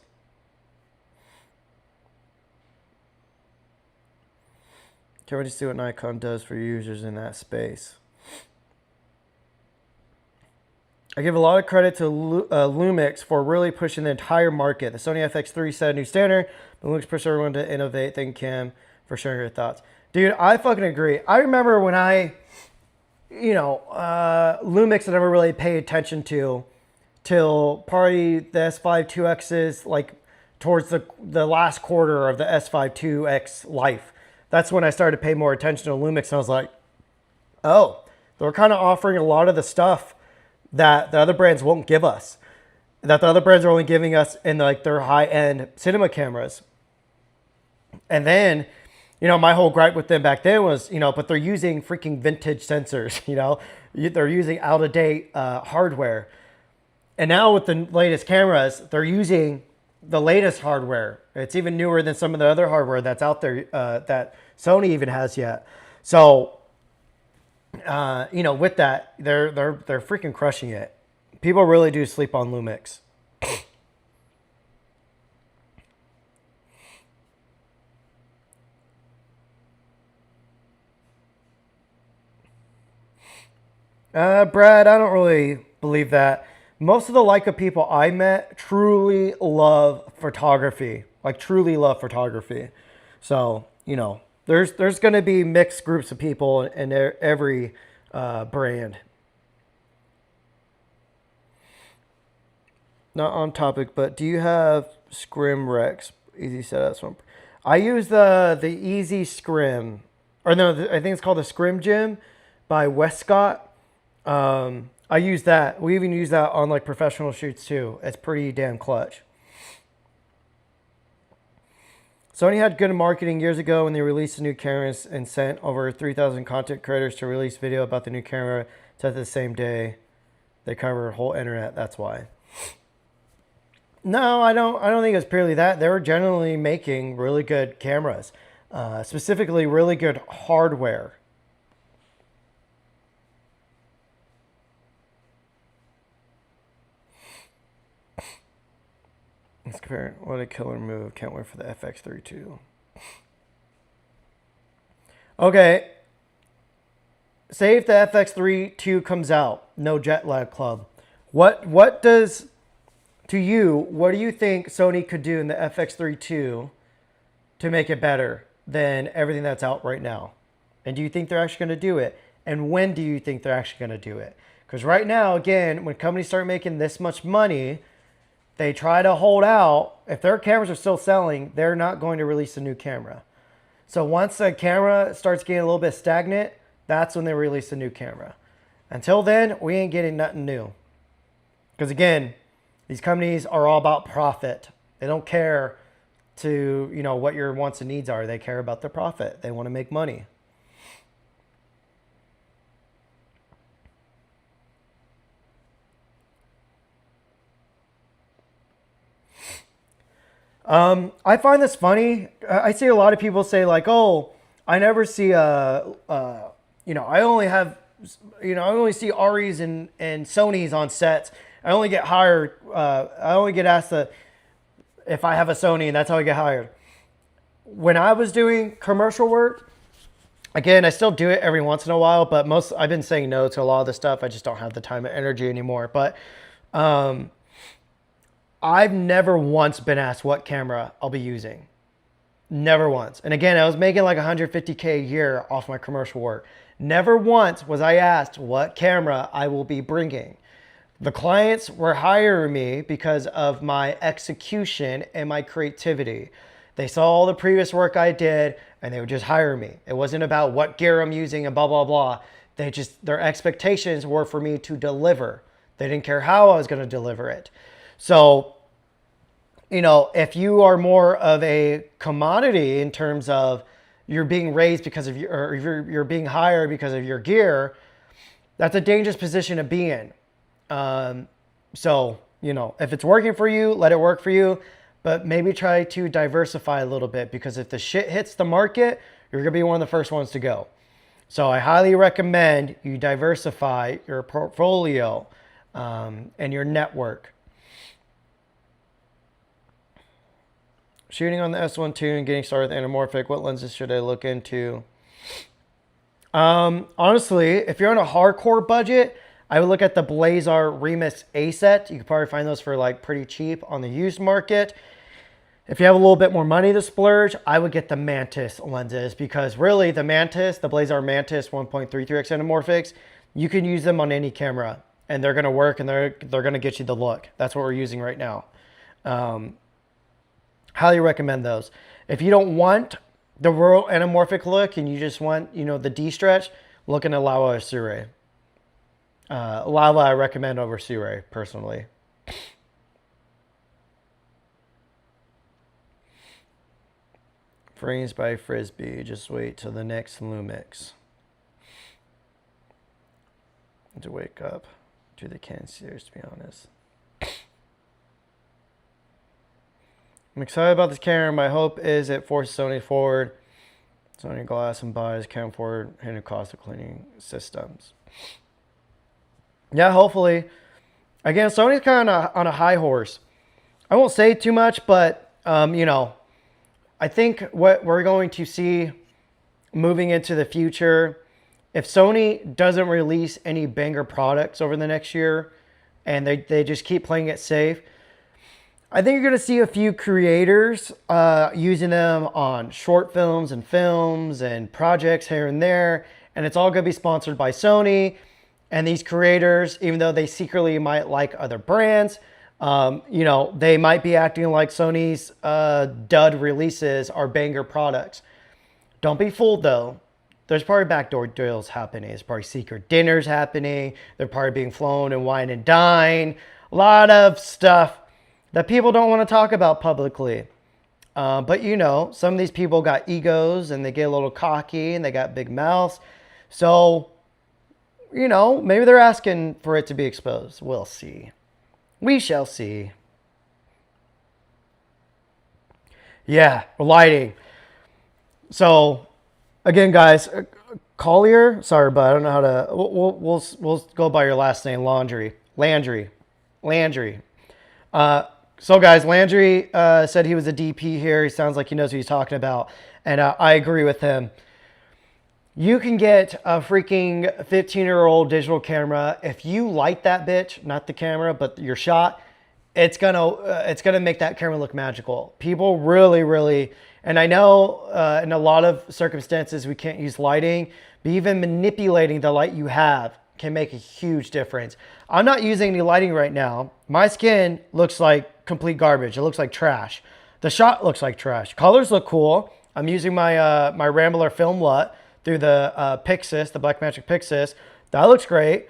Can't wait to see what Nikon does for users in that space. I give a lot of credit to Lumix for really pushing the entire market. The Sony FX3 set a new standard, but Lumix pushed everyone to innovate. Thank you, Cam, for sharing your thoughts. Dude, I fucking agree. I remember when Lumix I never really paid attention to till probably the S5 2X's, like towards the last quarter of the S5 2X life. That's when I started to pay more attention to Lumix, and I was like, oh, they're kind of offering a lot of the stuff that the other brands won't give us. That the other brands are only giving us in like their high-end cinema cameras. And then, you know, my whole gripe with them back then was, you know, but they're using freaking vintage sensors, you know, they're using out-of-date hardware. And now with the latest cameras, they're using the latest hardware. It's even newer than some of the other hardware that's out there that Sony even has yet. So, you know, with that, they're freaking crushing it. People really do sleep on Lumix. Brad, I don't really believe that. Most of the Leica people I met truly love photography, like truly love photography. So, you know, there's going to be mixed groups of people in every brand. Not on topic, but do you have Scrim Rex? Easy setups one. I use the Easy Scrim, or no, I think it's called the Scrim Gym by Westcott. I use that. We even use that on like professional shoots too. It's pretty damn clutch. Sony had good marketing years ago when they released the new cameras and sent over 3,000 content creators to release video about the new camera to the same day. They cover the whole internet. That's why. No, I don't think it was purely that. They were generally making really good cameras, specifically really good hardware. Let's compare. What a killer move. Can't wait for the FX3 too. Okay. Say if the FX3 2 comes out, no jet lag club. What does, to you, what do you think Sony could do in the FX3 2 to make it better than everything that's out right now? And do you think they're actually going to do it? And when do you think they're actually going to do it? Because right now, again, when companies start making this much money, they try to hold out. If their cameras are still selling, they're not going to release a new camera. So once the camera starts getting a little bit stagnant, that's when they release a new camera. Until then, we ain't getting nothing new. Because again, these companies are all about profit. They don't care to, you know, what your wants and needs are. They care about their profit. They want to make money. I find this funny. I see a lot of people say like, "Oh, I never see you know, I only have, you know, I only see Aries and Sonys on sets. I only get hired. I only get asked if I have a Sony, and that's how I get hired." When I was doing commercial work, again, I still do it every once in a while, but I've been saying no to a lot of the stuff. I just don't have the time and energy anymore. But I've never once been asked what camera I'll be using. Never once. And again, I was making like $150K a year off my commercial work. Never once was I asked what camera I will be bringing. The clients were hiring me because of my execution and my creativity. They saw all the previous work I did and they would just hire me. It wasn't about what gear I'm using and blah, blah, blah. Their expectations were for me to deliver. They didn't care how I was going to deliver it. So, you know, if you are more of a commodity in terms of you're being raised because of or you're being hired because of your gear, that's a dangerous position to be in. So, you know, if it's working for you, let it work for you, but maybe try to diversify a little bit, because if the shit hits the market, you're going to be one of the first ones to go. So I highly recommend you diversify your portfolio and your network. Shooting on the S1 II and getting started with anamorphic, what lenses should I look into? Honestly, if you're on a hardcore budget, I would look at the Blazar Remus A set. You can probably find those for like pretty cheap on the used market. If you have a little bit more money to splurge, I would get the Mantis lenses, because really the Blazar Mantis 1.33x anamorphics, you can use them on any camera and they're going to work and they're going to get you the look. That's what we're using right now. Highly recommend those. If you don't want the real anamorphic look and you just want, you know, the D-stretch, look in the Laowa Asure. Lava I recommend over Sirui, personally. Freeze by Frisbee. Just wait till the next Lumix. To wake up to the Canon series, to be honest. I'm excited about this camera. My hope is it forces Sony forward. Sony glass and buys Canon forward and cost of cleaning systems. Yeah, hopefully. Again, Sony's kind of on a high horse. I won't say too much, but you know, I think what we're going to see moving into the future, if Sony doesn't release any banger products over the next year and they just keep playing it safe, I think you're going to see a few creators using them on short films and projects here and there. And it's all going to be sponsored by Sony. And these creators, even though they secretly might like other brands, you know, they might be acting like Sony's dud releases are banger products. Don't be fooled, though. There's probably backdoor deals happening. There's probably secret dinners happening. They're probably being flown and wine and dine. A lot of stuff that people don't want to talk about publicly. But, you know, some of these people got egos and they get a little cocky and they got big mouths. So, you know, maybe they're asking for it to be exposed. We'll see. We shall see. Yeah, lighting. So, again, guys, Collier, sorry, but I don't know how to, we'll go by your last name, Landry. So, guys, Landry said he was a DP here. He sounds like he knows what he's talking about. And I agree with him. You can get a freaking 15-year-old digital camera. If you light that bitch, not the camera, but your shot, it's gonna make that camera look magical. People really, and I know in a lot of circumstances we can't use lighting, but even manipulating the light you have can make a huge difference. I'm not using any lighting right now. My skin looks like complete garbage. It looks like trash. The shot looks like trash. Colors look cool. I'm using my my Rambler film LUT through the Pyxis, the Blackmagic Pyxis. That looks great,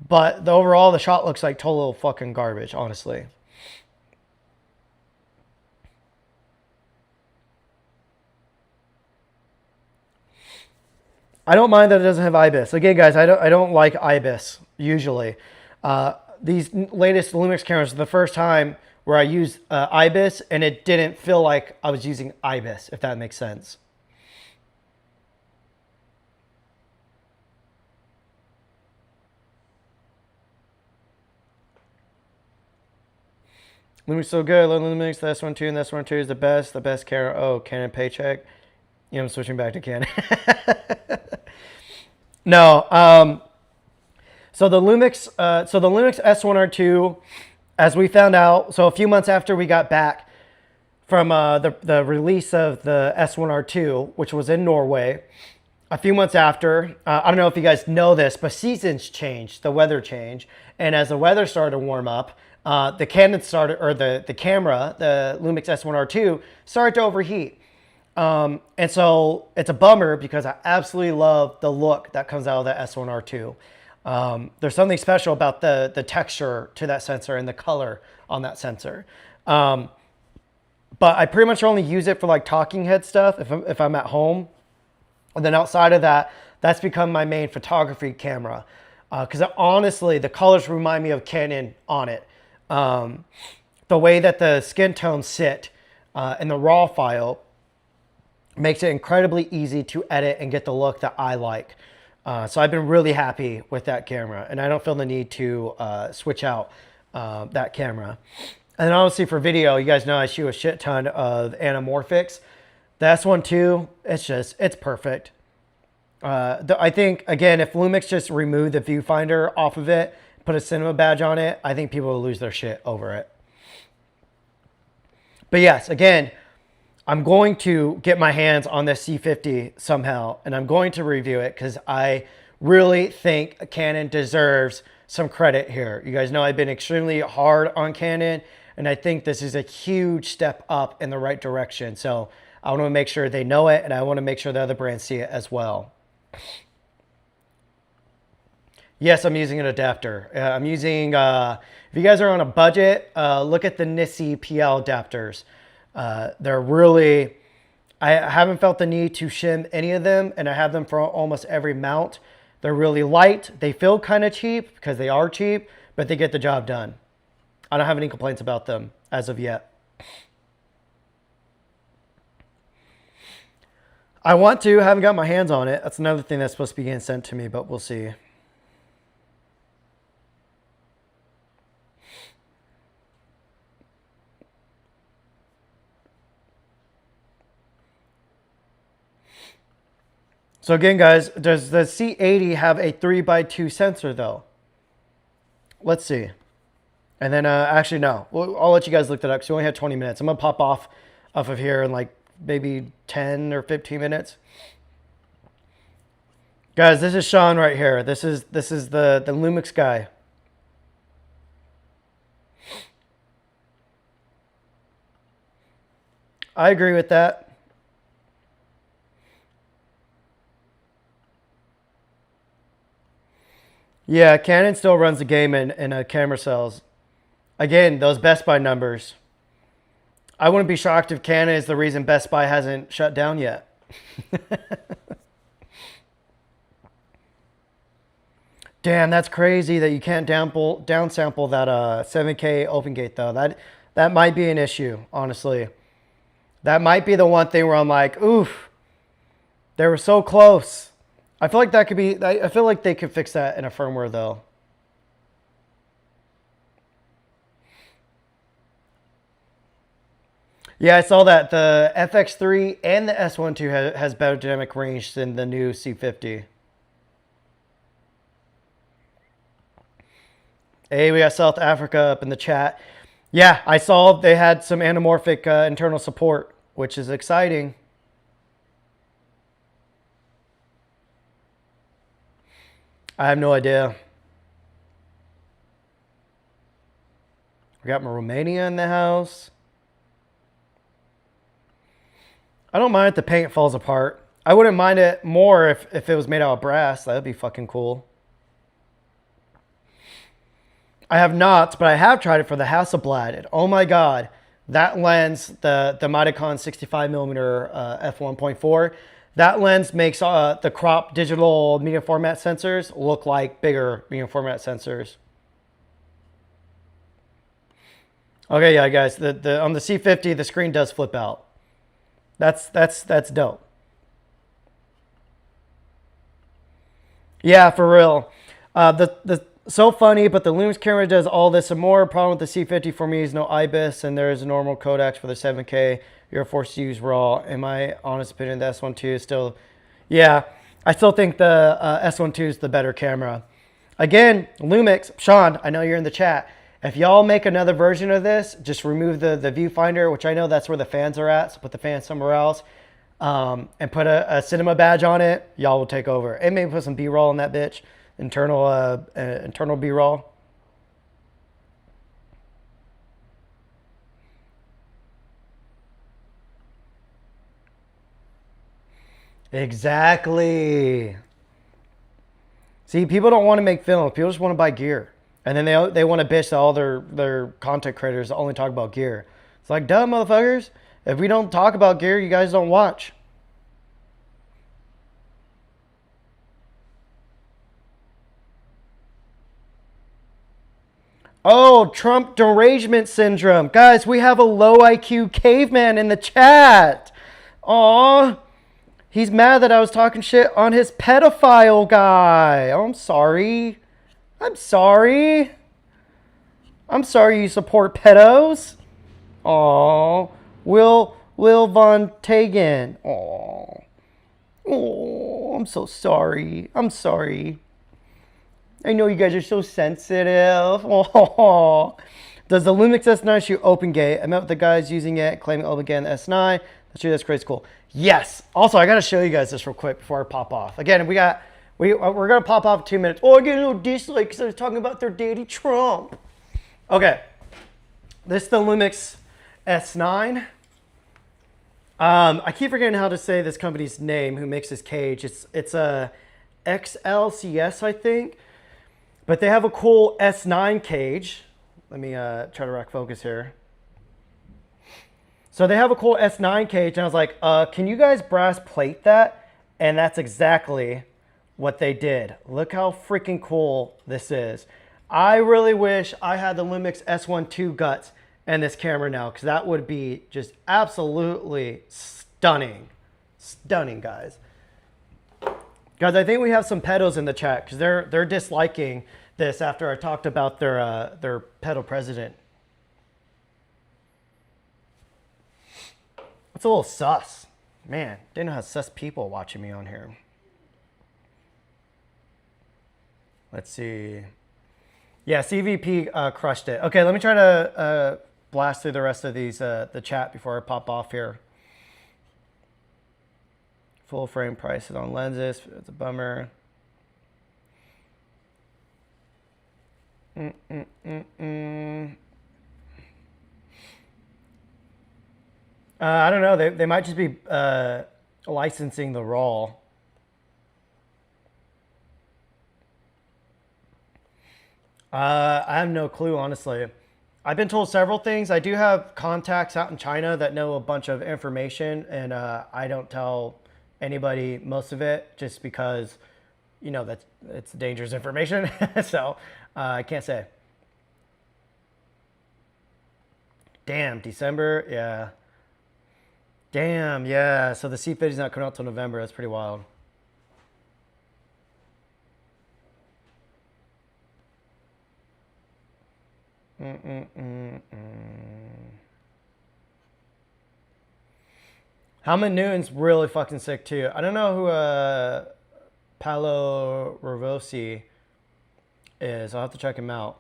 but the shot looks like total fucking garbage, honestly. I don't mind that it doesn't have IBIS. Again, guys, I don't like IBIS usually. These latest Lumix cameras are the first time where I used IBIS and it didn't feel like I was using IBIS, if that makes sense. Lumix so good. Lumix, the S1 II and the S1 II is the best. The best camera. Oh, Canon paycheck. Yeah, I'm switching back to Canon. No. So the Lumix S1R2, as we found out, so a few months after we got back from the release of the S1R2, which was in Norway, a few months after, I don't know if you guys know this, but seasons changed, the weather changed, and as the weather started to warm up, the Canon started, or the camera, the Lumix S1R2, started to overheat. And so it's a bummer because I absolutely love the look that comes out of the S1R2. There's something special about the texture to that sensor and the color on that sensor. But I pretty much only use it for like talking head stuff if I'm at home. And then outside of that, that's become my main photography camera. Because honestly, the colors remind me of Canon on it. The way that the skin tones sit in the raw file makes it incredibly easy to edit and get the look that I like. So I've been really happy with that camera, and I don't feel the need to switch out that camera. And then obviously for video, you guys know I shoot a shit ton of Anamorphics. The S1 II, it's perfect. I think, again, if Lumix just removed the viewfinder off of it, put a cinema badge on it, I think people will lose their shit over it. But yes, again, I'm going to get my hands on this C50 somehow, and I'm going to review it because I really think Canon deserves some credit here. You guys know I've been extremely hard on Canon, and I think this is a huge step up in the right direction. So I want to make sure they know it, and I want to make sure the other brands see it as well. Yes, I'm using an adapter. I'm using, if you guys are on a budget, look at the NISI PL adapters. They're really, I haven't felt the need to shim any of them, and I have them for almost every mount. They're really light. They feel kind of cheap because they are cheap, but they get the job done. I don't have any complaints about them as of yet. I want to, haven't got my hands on it. That's another thing that's supposed to be getting sent to me, but we'll see. So again, guys, does the C80 have a 3x2 sensor though? Let's see. And then actually no, I'll let you guys look that up because we only have 20 minutes. I'm gonna pop off of here in like maybe 10 or 15 minutes. Guys, this is Sean right here. This is the Lumix guy. I agree with that. Yeah, Canon still runs the game in camera sales. Again, those Best Buy numbers. I wouldn't be shocked if Canon is the reason Best Buy hasn't shut down yet. Damn, that's crazy that you can't downsample that 7K open gate though. That might be an issue, honestly. That might be the one thing where I'm like, oof, they were so close. I feel like that could be, I feel like they could fix that in a firmware though. Yeah, I saw that the FX3 and the S1H has better dynamic range than the new C50. Hey, we got South Africa up in the chat. Yeah, I saw they had some anamorphic internal support, which is exciting. I have no idea. We got my Romania in the house. I don't mind if the paint falls apart. I wouldn't mind it more if it was made out of brass. That would be fucking cool. I have not, but I have tried it for the Hasselblad. And oh my God, that lens, the Canon 65mm f1.4, that lens makes the crop digital medium format sensors look like bigger medium format sensors. Okay, yeah, guys, on the C50, the screen does flip out. That's dope. Yeah, for real. So funny, but the Lumix camera does all this and more. Problem with the C50 for me is no IBIS, and there is a normal codecs for the 7K. You're forced to use RAW. In my honest opinion, the S1 II is still, yeah, I still think the S1 II is the better camera. Again, Lumix, Sean, I know you're in the chat. If y'all make another version of this, just remove the viewfinder, which I know that's where the fans are at, so put the fans somewhere else, and put a cinema badge on it, y'all will take over. And maybe put some B-roll on that bitch, internal B-roll. Exactly. See, people don't want to make film. People just want to buy gear. And then they want to bitch that all their content creators only talk about gear. It's like, duh, motherfuckers. If we don't talk about gear, you guys don't watch. Oh, Trump derangement syndrome. Guys, we have a low IQ caveman in the chat. Aw. He's mad that I was talking shit on his pedophile guy. Oh, I'm sorry. I'm sorry. I'm sorry you support pedos. Aw. Will Von Tagen. Aw. Oh, I'm so sorry. I'm sorry. I know you guys are so sensitive. Oh. Does the Lumix S9 shoot open gate? I met with the guys using it, claiming open gate on the S9. That's crazy cool. Yes. Also, I got to show you guys this real quick before I pop off. Again, we're going to pop off in 2 minutes. Oh, I get a little dislike because I was talking about their daddy Trump. Okay. This is the Lumix S9. I keep forgetting how to say this company's name who makes this cage. It's a XLCS, I think. But they have a cool S9 cage. Let me try to rack focus here. So they have a cool S9 cage, and I was like, can you guys brass plate that? And that's exactly what they did. Look how freaking cool this is. I really wish I had the Lumix S1 guts and this camera now, because that would be just absolutely stunning. Stunning, guys. Guys, I think we have some pedos in the chat, because they're disliking this after I talked about their pedo president. It's a little sus. Man, didn't know how sus people watching me on here. Let's see. Yeah, CVP crushed it. Okay, let me try to blast through the rest of these, the chat before I pop off here. Full frame prices on lenses. It's a bummer. I don't know. They might just be licensing the RAW. I have no clue, honestly. I've been told several things. I do have contacts out in China that know a bunch of information, and I don't tell anybody most of it just because, you know, it's dangerous information. So I can't say. Damn, December, yeah. Damn, yeah. So the C50 is not coming out till November. That's pretty wild. Helmut Newton's really fucking sick too. I don't know who Paolo Rovosi is. I'll have to check him out.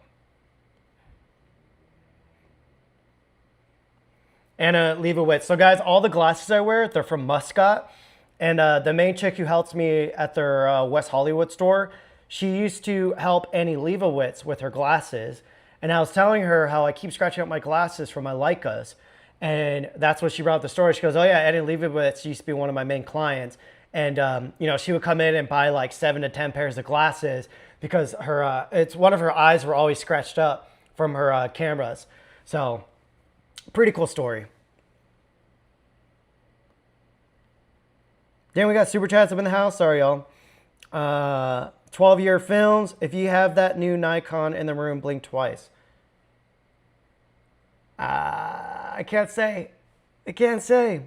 Anna Leibowitz. So guys, all the glasses I wear, they're from Muscat. And the main chick who helps me at their West Hollywood store, she used to help Annie Leibowitz with her glasses. And I was telling her how I keep scratching up my glasses for my Leicas. And that's what she brought up the story. She goes, oh yeah, Annie Leibovitz used to be one of my main clients. And, you know, she would come in and buy like 7 to 10 pairs of glasses because her, it's one of her eyes were always scratched up from her cameras. So pretty cool story. Then we got super chats up in the house. Sorry, y'all. 12-year films. If you have that new Nikon in the room, blink twice. I can't say. I can't say.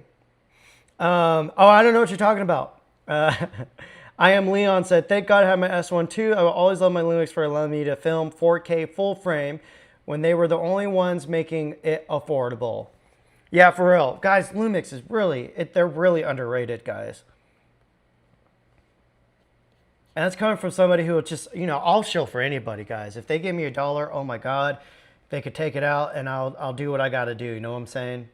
Oh, I don't know what you're talking about. I am Leon said, thank God I have my S1 II. I will always love my Lumix for allowing me to film 4K full frame when they were the only ones making it affordable. Yeah, for real. Guys, Lumix is really, they're really underrated, guys. And that's coming from somebody who will just, you know, I'll show for anybody, guys. If they give me $1, oh my God, they could take it out and I'll do what I got to do. You know what I'm saying?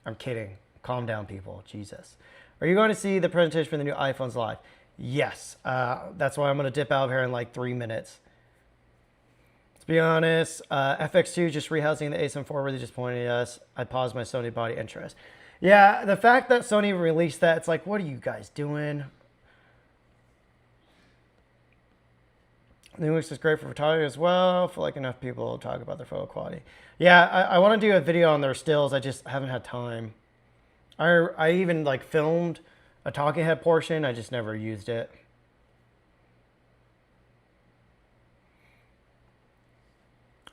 I'm kidding. Calm down, people. Jesus. Are you going to see the presentation for the new iPhones live? Yes. That's why I'm going to dip out of here in like 3 minutes. To be honest, FX2 just rehousing the A7 really disappointed us. I paused my Sony body interest. Yeah, the fact that Sony released that, it's like, what are you guys doing? Lumix is great for photography as well. I feel like enough people talk about their photo quality. Yeah, I want to do a video on their stills. I just haven't had time. I even like filmed a talking head portion. I just never used it.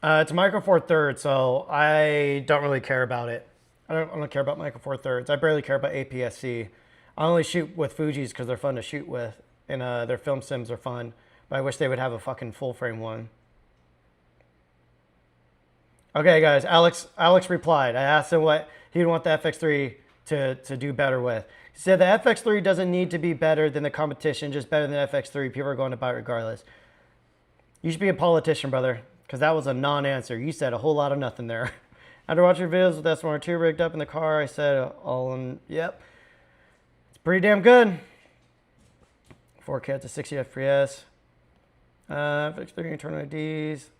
It's a Micro Four Thirds, so I don't really care about it. I don't care about Micro Four Thirds. I barely care about APS-C. I only shoot with Fuji's because they're fun to shoot with, and their film sims are fun. But I wish they would have a fucking full frame one. Okay, guys. Alex replied. I asked him what he'd want the FX3 to do better with. He said the FX3 doesn't need to be better than the competition, just better than FX3. People are going to buy it regardless. You should be a politician, brother, because that was a non-answer. You said a whole lot of nothing there. After watching your videos with S1 II rigged up in the car, I said all in, yep. It's pretty damn good. 4K to 60 FPS. FX3 internal IDs.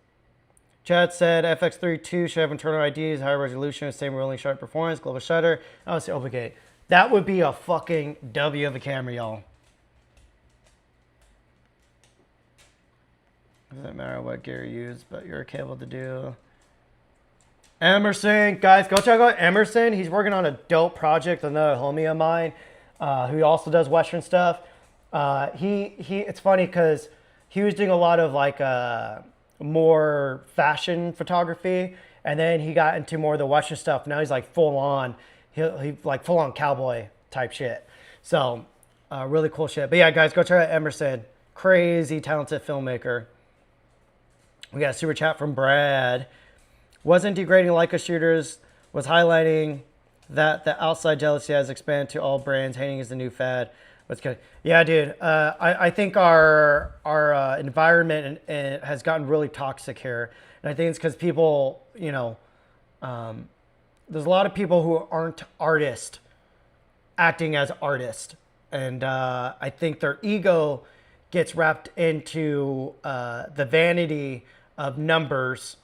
Chad said FX3 II should have internal IDs, higher resolution, same rolling shutter performance, global shutter. I would say obligate. That would be a fucking W of a camera, y'all. Doesn't matter what gear you use, but you're capable to do. Emerson, guys, go check out Emerson. He's working on a dope project with another homie of mine, who also does Western stuff. It's funny because he was doing a lot of like more fashion photography, and then he got into more of the Western stuff. Now he's like full on, he like full on cowboy type shit. So really cool shit. But yeah, guys, go check out Emerson. Crazy talented filmmaker. We got a super chat from Brad. Wasn't degrading Leica shooters, was highlighting that the outside jealousy has expanded to all brands. Hating is the new fad. What's good? Yeah, dude. I think our environment has gotten really toxic here, and I think it's because people, you know, there's a lot of people who aren't artists acting as artists, and I think their ego gets wrapped into the vanity of numbers.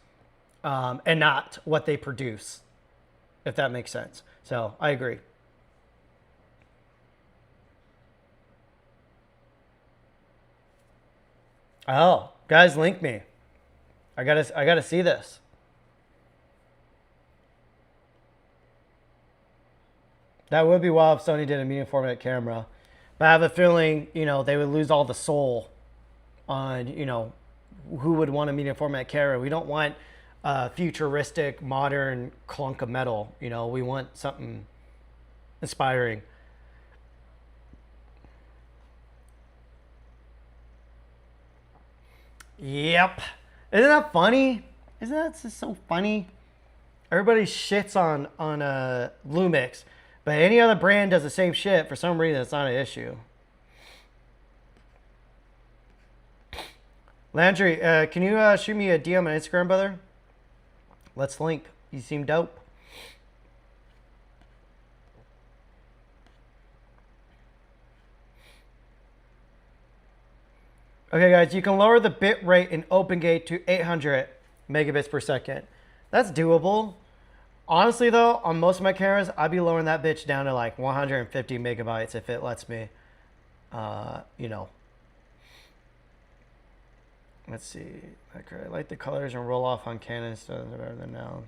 And not what they produce, if that makes sense. So I agree. Oh, guys, link me. I gotta see this. That would be wild if Sony did a medium format camera, but I have a feeling, you know, they would lose all the soul on, you know, who would want a medium format camera. We don't want futuristic, modern clunk of metal. You know, we want something inspiring. Yep. Isn't that funny? Isn't that just so funny? Everybody shits on Lumix, but any other brand does the same shit. For some reason, it's not an issue. Landry, can you shoot me a DM on Instagram, brother? Let's link. You seem dope. Okay, guys, you can lower the bit rate in OpenGate to 800 megabits per second. That's doable. Honestly, though, on most of my cameras, I'd be lowering that bitch down to like 150 megabytes if it lets me, you know. Let's see. Okay, I like the colors and roll off on Canon so they're better than now.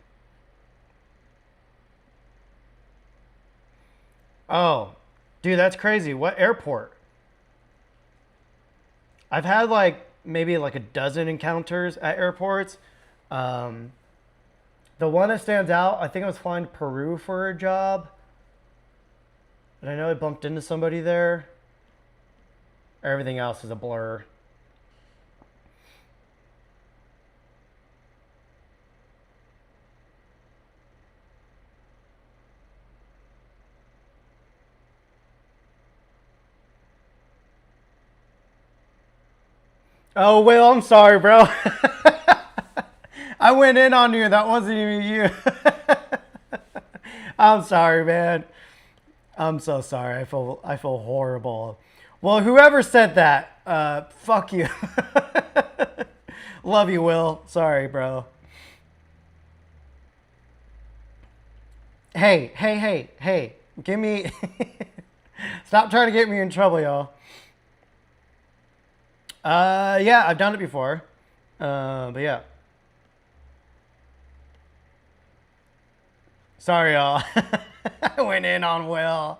Oh, dude, that's crazy. What airport? I've had like maybe like a dozen encounters at airports. The one that stands out, I think I was flying to Peru for a job. And I know I bumped into somebody there. Everything else is a blur. Oh, Will, I'm sorry, bro. I went in on you. That wasn't even you. I'm sorry, man. I'm so sorry. I feel horrible. Well, whoever said that, fuck you. Love you, Will. Sorry, bro. Hey. Give me... Stop trying to get me in trouble, y'all. Yeah, I've done it before. But yeah. Sorry, y'all. I went in on Will.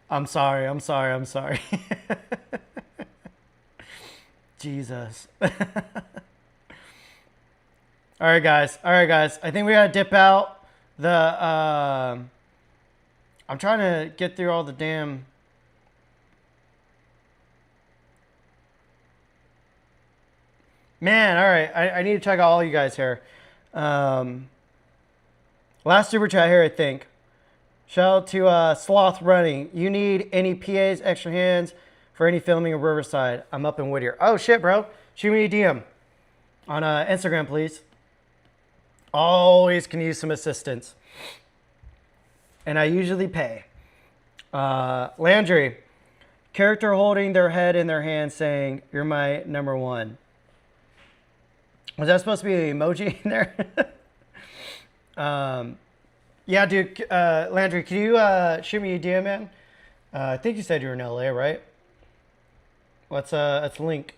I'm sorry. Jesus. All right, guys. I think we gotta dip out. I'm trying to get through all the damn... Man, all right. I need to check out all you guys here. Last super chat here, I think. Shout out to Sloth Running. You need any PAs, extra hands for any filming in Riverside? I'm up in Whittier. Oh, shit, bro. Shoot me a DM on Instagram, please. Always can use some assistance. And I usually pay. Landry. Character holding their head in their hand saying, "You're my number one." Was that supposed to be an emoji in there? Yeah, dude. Landry, can you shoot me a DM, man? I think you said you were in LA, right? Let's link.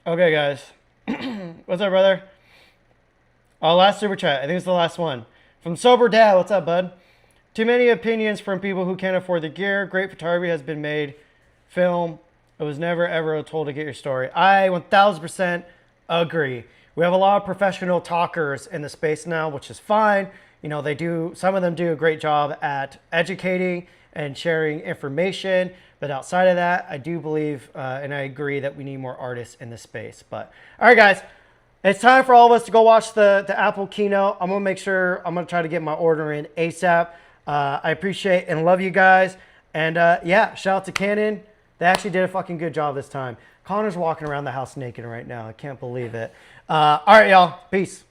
Okay, guys. What's up, brother? Last super chat. I think it's the last one. From Sober Dad. What's up, bud? Too many opinions from people who can't afford the gear. Great photography has been made. Film. It was never, ever told to get your story. I 1000% agree. We have a lot of professional talkers in the space now, which is fine. You know, some of them do a great job at educating and sharing information. But outside of that, I do believe and I agree that we need more artists in this space. But all right, guys, it's time for all of us to go watch the Apple keynote. I'm going to try to get my order in ASAP. I appreciate and love you guys. And yeah, shout out to Canon. They actually did a fucking good job this time. Connor's walking around the house naked right now. I can't believe it. All right, y'all. Peace.